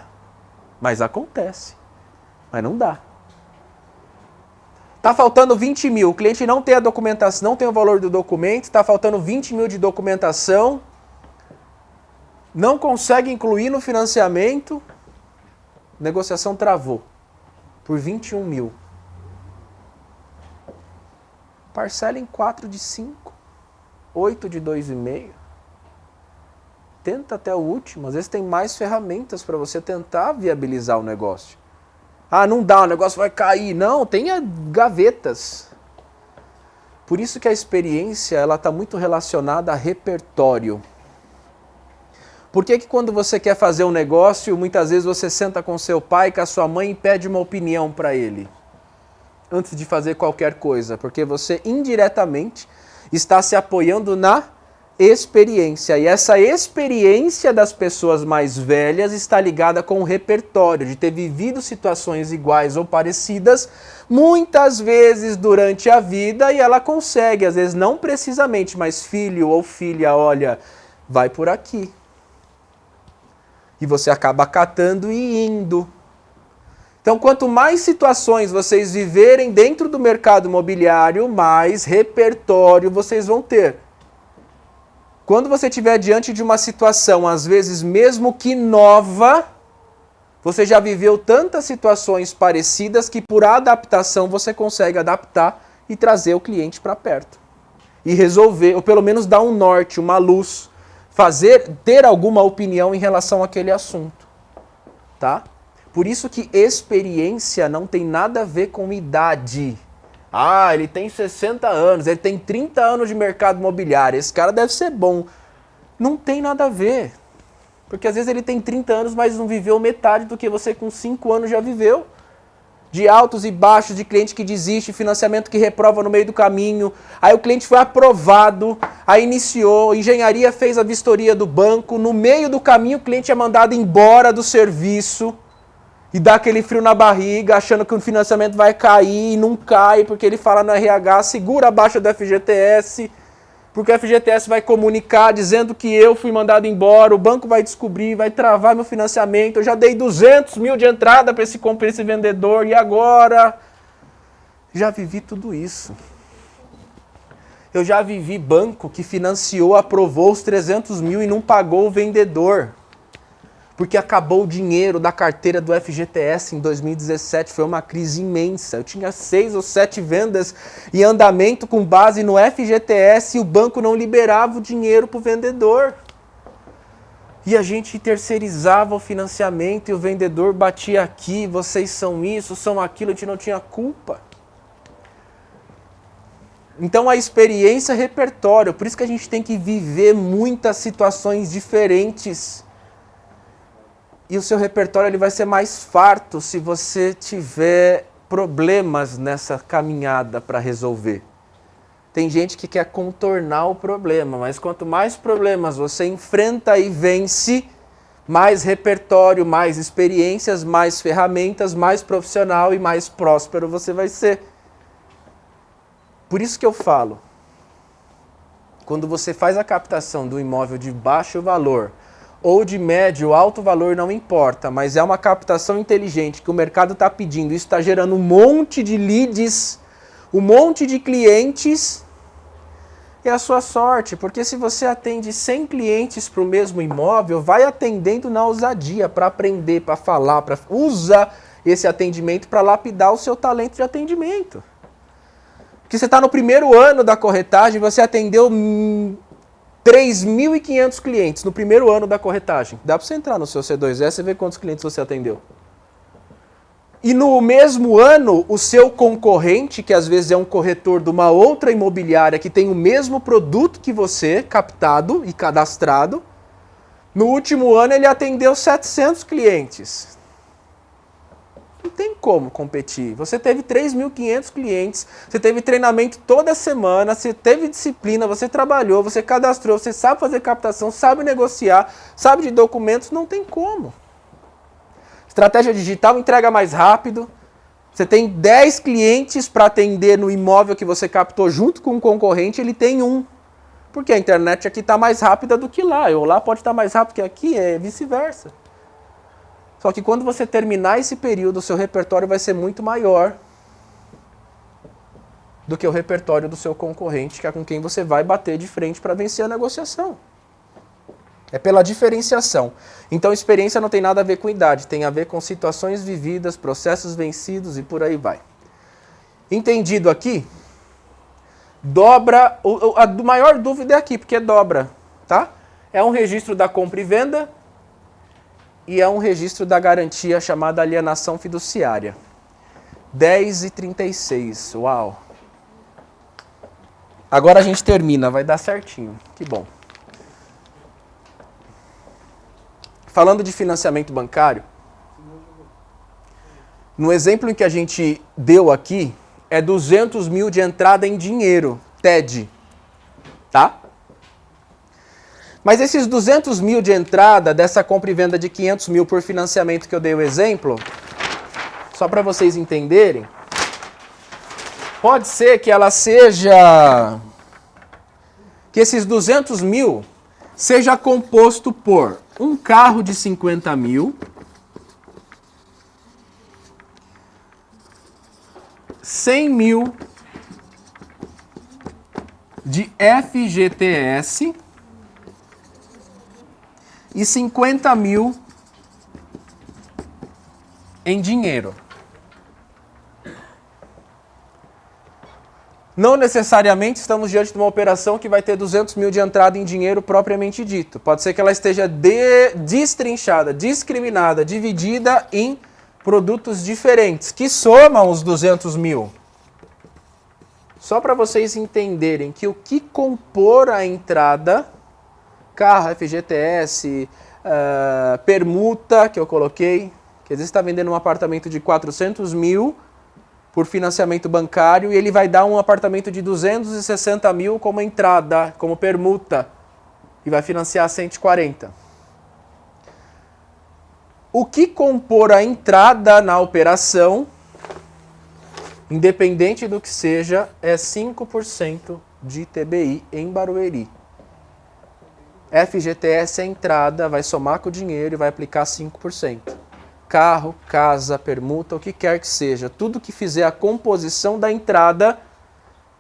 [SPEAKER 1] Mas acontece. Mas não dá. Está faltando 20 mil, o cliente não tem a documentação, não tem o valor do documento, está faltando 20 mil de documentação, não consegue incluir no financiamento, negociação travou por 21 mil. Parcela em 4 de 5, 8 de 2,5. Tenta até o último, às vezes tem mais ferramentas para você tentar viabilizar o negócio. Ah, não dá, o negócio vai cair. Não, tenha gavetas. Por isso que a experiência ela está muito relacionada a repertório. Por que quando você quer fazer um negócio, muitas vezes você senta com seu pai, com a sua mãe e pede uma opinião para ele? Antes de fazer qualquer coisa. Porque você indiretamente está se apoiando na experiência. E essa experiência das pessoas mais velhas está ligada com o repertório, de ter vivido situações iguais ou parecidas muitas vezes durante a vida e ela consegue, às vezes não precisamente, mas filho ou filha, olha, vai por aqui. E você acaba catando e indo. Então, quanto mais situações vocês viverem dentro do mercado imobiliário, mais repertório vocês vão ter. Quando você estiver diante de uma situação, às vezes mesmo que nova, você já viveu tantas situações parecidas que por adaptação você consegue adaptar e trazer o cliente para perto. E resolver, ou pelo menos dar um norte, uma luz, ter alguma opinião em relação àquele assunto. Tá? Por isso que experiência não tem nada a ver com idade. Ah, ele tem 60 anos, ele tem 30 anos de mercado imobiliário, esse cara deve ser bom. Não tem nada a ver. Porque às vezes ele tem 30 anos, mas não viveu metade do que você com 5 anos já viveu. De altos e baixos, de cliente que desiste, financiamento que reprova no meio do caminho. Aí o cliente foi aprovado, aí iniciou, engenharia fez a vistoria do banco, no meio do caminho o cliente é mandado embora do serviço. E dá aquele frio na barriga, achando que o financiamento vai cair e não cai, porque ele fala no RH, segura abaixo do FGTS. porque o FGTS vai comunicar dizendo que eu fui mandado embora, o banco vai descobrir, vai travar meu financiamento, eu já dei 200 mil de entrada para esse vendedor, e agora? Já vivi tudo isso. Eu já vivi banco que financiou, aprovou os 300 mil e não pagou o vendedor. Porque acabou o dinheiro da carteira do FGTS em 2017, foi uma crise imensa. Eu tinha 6 ou 7 vendas em andamento com base no FGTS e o banco não liberava o dinheiro para o vendedor. E a gente terceirizava o financiamento e o vendedor batia aqui, vocês são isso, são aquilo, a gente não tinha culpa. Então a experiência é repertório, por isso que a gente tem que viver muitas situações diferentes. E o seu repertório ele vai ser mais farto se você tiver problemas nessa caminhada para resolver. Tem gente que quer contornar o problema, mas quanto mais problemas você enfrenta e vence, mais repertório, mais experiências, mais ferramentas, mais profissional e mais próspero você vai ser. Por isso que eu falo, quando você faz a captação do imóvel de baixo valor, ou de médio, alto valor, não importa, mas é uma captação inteligente que o mercado está pedindo, isso está gerando um monte de leads, um monte de clientes, é a sua sorte, porque se você atende 100 clientes para o mesmo imóvel, vai atendendo na ousadia, para aprender, para falar, usa esse atendimento para lapidar o seu talento de atendimento. Porque você está no primeiro ano da corretagem, você atendeu 3.500 clientes no primeiro ano da corretagem. Dá para você entrar no seu C2S e ver quantos clientes você atendeu. E no mesmo ano, o seu concorrente, que às vezes é um corretor de uma outra imobiliária que tem o mesmo produto que você, captado e cadastrado, no último ano ele atendeu 700 clientes. Não tem como competir. Você teve 3.500 clientes, você teve treinamento toda semana, você teve disciplina, você trabalhou, você cadastrou, você sabe fazer captação, sabe negociar, sabe de documentos, não tem como. Estratégia digital entrega mais rápido. Você tem 10 clientes para atender no imóvel que você captou junto com um concorrente, ele tem um. Porque a internet aqui está mais rápida do que lá. Ou lá pode estar mais rápido que aqui, é vice-versa. Só que quando você terminar esse período, o seu repertório vai ser muito maior do que o repertório do seu concorrente, que é com quem você vai bater de frente para vencer a negociação. É pela diferenciação. Então, experiência não tem nada a ver com idade, tem a ver com situações vividas, processos vencidos e por aí vai. Entendido aqui? Dobra, a maior dúvida é aqui, porque dobra, tá? É um registro da compra e venda e é um registro da garantia chamada alienação fiduciária. 10h36, uau! Agora a gente termina, vai dar certinho, que bom. Falando de financiamento bancário, no exemplo em que a gente deu aqui, é 200 mil de entrada em dinheiro, TED, tá? Mas esses 200 mil de entrada dessa compra e venda de 500 mil por financiamento que eu dei o exemplo, só para vocês entenderem, pode ser que ela seja, que esses 200 mil seja composto por um carro de 50 mil, 100 mil de FGTS e 50 mil em dinheiro. Não necessariamente estamos diante de uma operação que vai ter 200 mil de entrada em dinheiro propriamente dito. Pode ser que ela esteja destrinchada, discriminada, dividida em produtos diferentes, que somam os 200 mil. Só para vocês entenderem que o que compor a entrada, carro, FGTS, permuta, que eu coloquei, que às vezes está vendendo um apartamento de 400 mil por financiamento bancário e ele vai dar um apartamento de 260 mil como entrada, como permuta, e vai financiar 140. O que compor a entrada na operação independente do que seja, é 5% de ITBI em Barueri. FGTS é entrada, vai somar com o dinheiro e vai aplicar 5%. Carro, casa, permuta, o que quer que seja, tudo que fizer a composição da entrada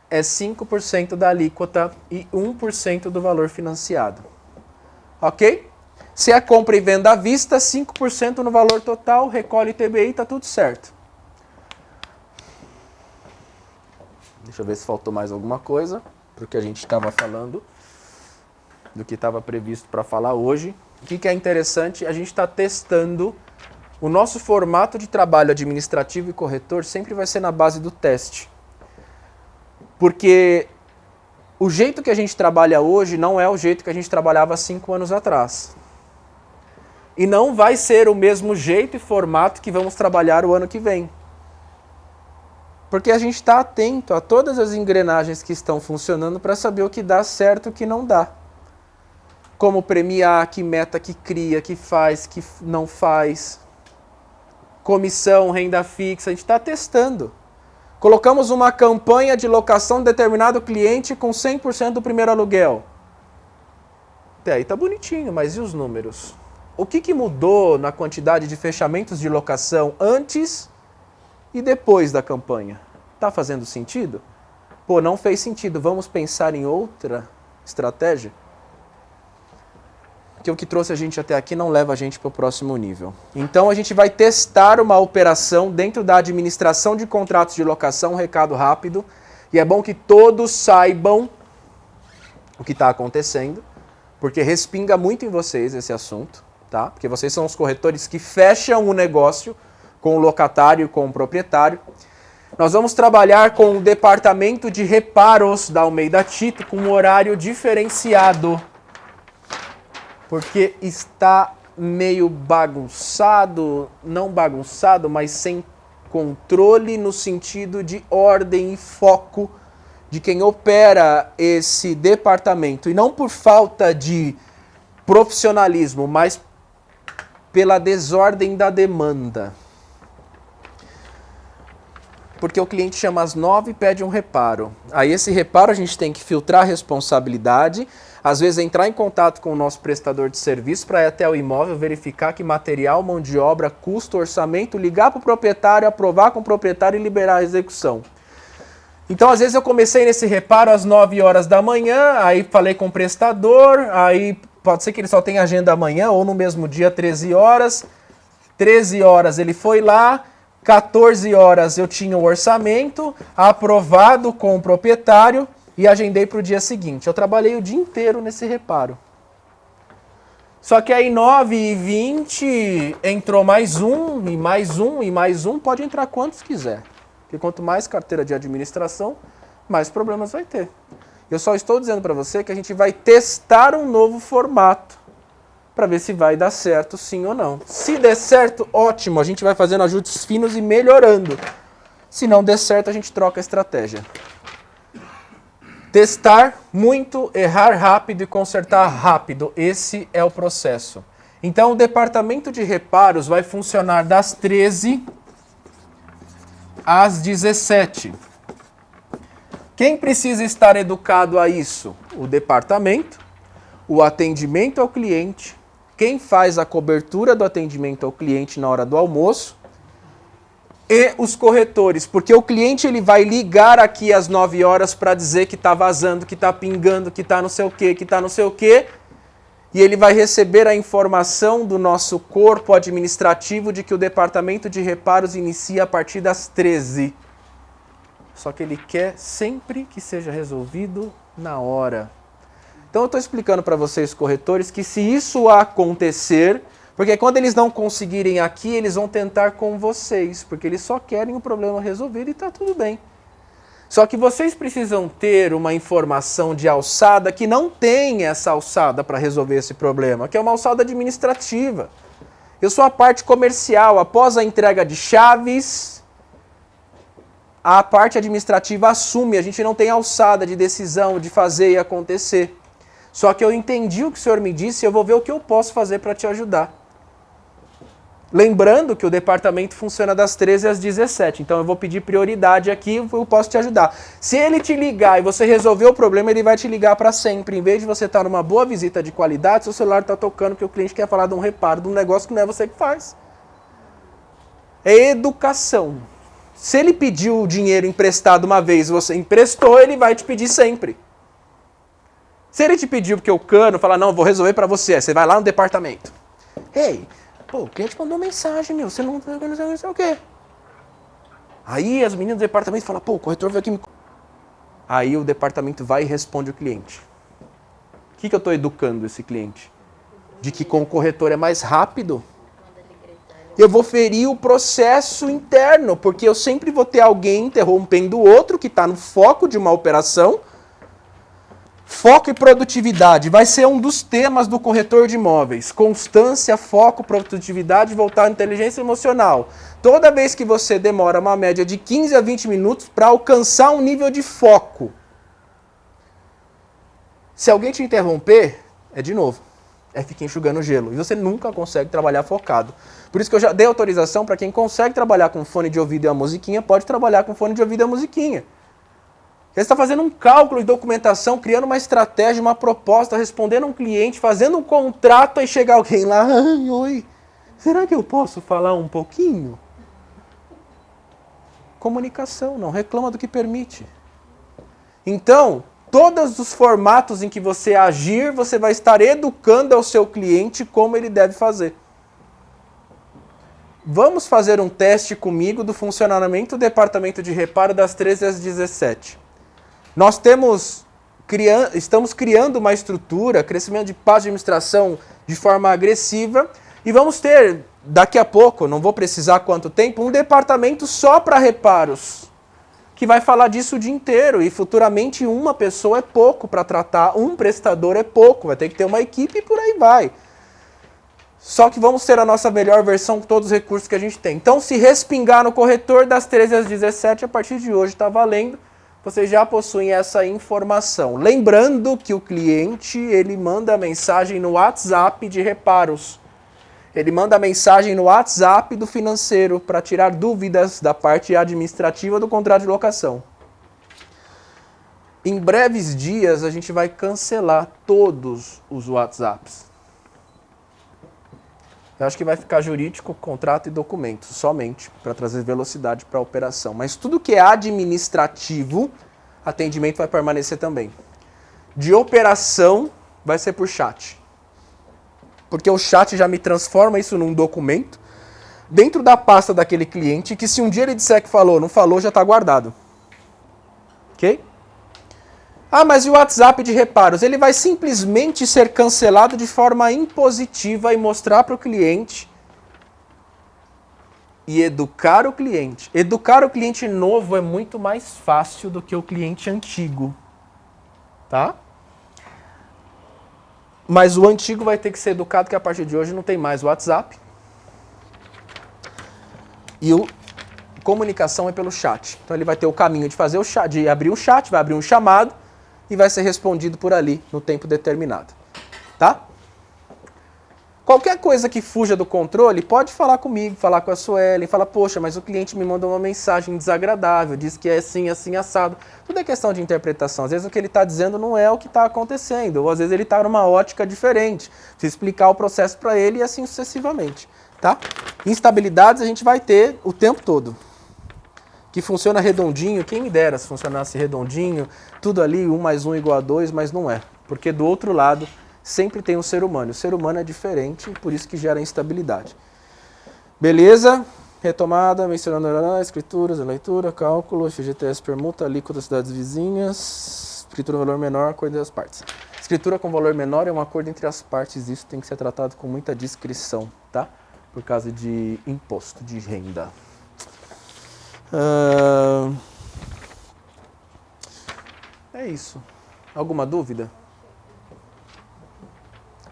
[SPEAKER 1] é 5% da alíquota e 1% do valor financiado. Ok? Se é compra e venda à vista, 5% no valor total, recolhe ITBI, está tudo certo. Deixa eu ver se faltou mais alguma coisa, porque a gente estava falando do que estava previsto para falar hoje. O que é interessante, a gente está testando o nosso formato de trabalho administrativo e corretor sempre vai ser na base do teste. Porque o jeito que a gente trabalha hoje não é o jeito que a gente trabalhava há 5 anos atrás. E não vai ser o mesmo jeito e formato que vamos trabalhar o ano que vem. Porque a gente está atento a todas as engrenagens que estão funcionando para saber o que dá certo e o que não dá. Como premiar, que meta que cria, que faz, que não faz. Comissão, renda fixa, a gente está testando. Colocamos uma campanha de locação de determinado cliente com 100% do primeiro aluguel. Até aí tá bonitinho, mas e os números? O que mudou na quantidade de fechamentos de locação antes e depois da campanha? Tá fazendo sentido? Pô, não fez sentido, vamos pensar em outra estratégia? Porque o que trouxe a gente até aqui não leva a gente para o próximo nível. Então a gente vai testar uma operação dentro da administração de contratos de locação, um recado rápido, e é bom que todos saibam o que está acontecendo, porque respinga muito em vocês esse assunto, tá? Porque vocês são os corretores que fecham o negócio com o locatário e com o proprietário. Nós vamos trabalhar com o departamento de reparos da Almeida Tito com um horário diferenciado, porque está meio bagunçado, não bagunçado, mas sem controle no sentido de ordem e foco de quem opera esse departamento. E não por falta de profissionalismo, mas pela desordem da demanda. Porque o cliente chama às 9 e pede um reparo. Aí esse reparo a gente tem que filtrar a responsabilidade, às vezes entrar em contato com o nosso prestador de serviço para ir até o imóvel, verificar que material, mão de obra, custo, orçamento, ligar para o proprietário, aprovar com o proprietário e liberar a execução. Então, às vezes eu comecei nesse reparo às 9 horas da manhã, aí falei com o prestador, aí pode ser que ele só tenha agenda amanhã ou no mesmo dia, 13 horas. 13 horas ele foi lá, 14 horas eu tinha o orçamento aprovado com o proprietário e agendei para o dia seguinte. Eu trabalhei o dia inteiro nesse reparo. Só que aí 9h20 entrou mais um, e mais um, e mais um. Pode entrar quantos quiser. Porque quanto mais carteira de administração, mais problemas vai ter. Eu só estou dizendo para você que a gente vai testar um novo formato para ver se vai dar certo sim ou não. Se der certo, ótimo, a gente vai fazendo ajustes finos e melhorando. Se não der certo, a gente troca a estratégia. Testar muito, errar rápido e consertar rápido. Esse é o processo. Então, o departamento de reparos vai funcionar das 13 às 17. Quem precisa estar educado a isso? O departamento, o atendimento ao cliente, quem faz a cobertura do atendimento ao cliente na hora do almoço e os corretores, porque o cliente ele vai ligar aqui às 9 horas para dizer que está vazando, que está pingando, que está não sei o que, que está não sei o que, e ele vai receber a informação do nosso corpo administrativo de que o departamento de reparos inicia a partir das 13. Só que ele quer sempre que seja resolvido na hora. Então eu estou explicando para vocês, corretores, que se isso acontecer, porque quando eles não conseguirem aqui, eles vão tentar com vocês, porque eles só querem o problema resolvido e está tudo bem. Só que vocês precisam ter uma informação de alçada que não tem essa alçada para resolver esse problema, que é uma alçada administrativa. Eu sou a parte comercial, após a entrega de chaves, a parte administrativa assume, a gente não tem alçada de decisão, de fazer e acontecer. Só que eu entendi o que o senhor me disse e eu vou ver o que eu posso fazer para te ajudar. Lembrando que o departamento funciona das 13 às 17, então eu vou pedir prioridade aqui, eu posso te ajudar. Se ele te ligar e você resolver o problema, ele vai te ligar para sempre. Em vez de você estar numa boa visita de qualidade, seu celular está tocando porque o cliente quer falar de um reparo, de um negócio que não é você que faz. É educação. Se ele pediu o dinheiro emprestado uma vez e você emprestou, ele vai te pedir sempre. Se ele te pediu porque o cano fala, não, vou resolver para você, aí você vai lá no departamento. Ei, pô, o cliente mandou mensagem, meu, você não sei o quê. Aí as meninas do departamento falam, pô, o corretor veio aqui me... Aí o departamento vai e responde o cliente. O que eu estou educando esse cliente? De que com o corretor é mais rápido. Eu vou ferir o processo interno, porque eu sempre vou ter alguém interrompendo o outro que está no foco de uma operação. Foco e produtividade vai ser um dos temas do corretor de imóveis. Constância, foco, produtividade voltada à inteligência emocional. Toda vez que você demora uma média de 15 a 20 minutos para alcançar um nível de foco. Se alguém te interromper, é de novo. É ficar enxugando gelo. E você nunca consegue trabalhar focado. Por isso que eu já dei autorização para quem consegue trabalhar com fone de ouvido e a musiquinha, pode trabalhar com fone de ouvido e a musiquinha. Você está fazendo um cálculo de documentação, criando uma estratégia, uma proposta, respondendo a um cliente, fazendo um contrato, aí chega alguém lá, ai, oi, será que eu posso falar um pouquinho? Comunicação, não reclama do que permite. Então, todos os formatos em que você agir, você vai estar educando ao seu cliente como ele deve fazer. Vamos fazer um teste comigo do funcionamento do departamento de reparo das 13 às 17. Nós estamos criando uma estrutura, crescimento de paz de administração de forma agressiva e vamos ter, daqui a pouco, não vou precisar quanto tempo, um departamento só para reparos, que vai falar disso o dia inteiro e futuramente uma pessoa é pouco para tratar, um prestador é pouco, vai ter que ter uma equipe e por aí vai. Só que vamos ter a nossa melhor versão com todos os recursos que a gente tem. Então, se respingar no corretor das 13 às 17, a partir de hoje está valendo. Vocês já possuem essa informação. Lembrando que o cliente, ele manda mensagem no WhatsApp de reparos. Ele manda mensagem no WhatsApp do financeiro para tirar dúvidas da parte administrativa do contrato de locação. Em breves dias, a gente vai cancelar todos os WhatsApps. Eu acho que vai ficar jurídico, contrato e documentos, somente, para trazer velocidade para a operação. Mas tudo que é administrativo, atendimento vai permanecer também. De operação, vai ser por chat. Porque o chat já me transforma isso num documento, dentro da pasta daquele cliente, que se um dia ele disser que falou, não falou, já está guardado. Ok? Ah, mas e o WhatsApp de reparos? Ele vai simplesmente ser cancelado de forma impositiva e mostrar para o cliente e educar o cliente. Educar o cliente novo é muito mais fácil do que o cliente antigo. Tá? Mas o antigo vai ter que ser educado, que a partir de hoje não tem mais WhatsApp. E a comunicação é pelo chat. Então ele vai ter o caminho de fazer o chat, de abrir o chat, vai abrir um chamado, e vai ser respondido por ali, no tempo determinado. Tá? Qualquer coisa que fuja do controle, pode falar comigo, falar com a Suelen, falar, poxa, mas o cliente me mandou uma mensagem desagradável, diz que é assim, assim, assado. Tudo é questão de interpretação. Às vezes o que ele está dizendo não é o que está acontecendo, ou às vezes ele está numa ótica diferente. Precisa explicar o processo para ele e assim sucessivamente. Tá? Instabilidades a gente vai ter o tempo todo. Que funciona redondinho, quem me dera se funcionasse redondinho, tudo ali, 1 mais 1 igual a 2, mas não é. Porque do outro lado, sempre tem um ser humano. O ser humano é diferente, por isso que gera instabilidade. Beleza? Retomada, mencionando escrituras, leitura, cálculo, FGTS, permuta, alíquota, cidades vizinhas, escritura valor menor, acordo das partes. Escritura com valor menor é um acordo entre as partes, isso tem que ser tratado com muita discrição, tá? Por causa de imposto de renda. É isso. Alguma dúvida?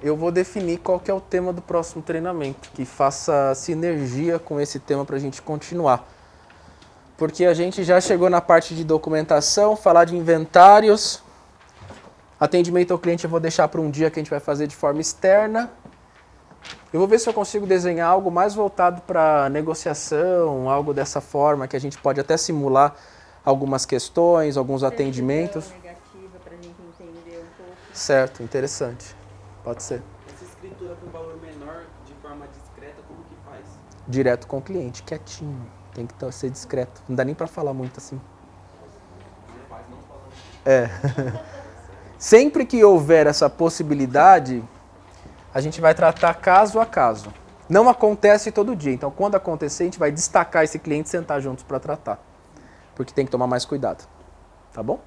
[SPEAKER 1] Eu vou definir qual que é o tema do próximo treinamento, que faça sinergia com esse tema para a gente continuar. Porque a gente já chegou na parte de documentação, falar de inventários, atendimento ao cliente eu vou deixar para um dia que a gente vai fazer de forma externa, Eu vou ver se eu consigo desenhar algo mais voltado para negociação, algo dessa forma, que a gente pode até simular algumas questões, alguns atendimentos.
[SPEAKER 2] Negativa para a gente entender um pouco.
[SPEAKER 1] Certo, interessante. Pode ser.
[SPEAKER 7] Essa escritura com valor menor, de forma discreta, como que faz?
[SPEAKER 1] Direto com o cliente, quietinho. Tem que ser discreto. Não dá nem para falar muito assim. É. Sempre que houver essa possibilidade, a gente vai tratar caso a caso. Não acontece todo dia. Então, quando acontecer, a gente vai destacar esse cliente e sentar juntos para tratar. Porque tem que tomar mais cuidado. Tá bom?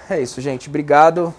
[SPEAKER 1] É isso, gente. Obrigado.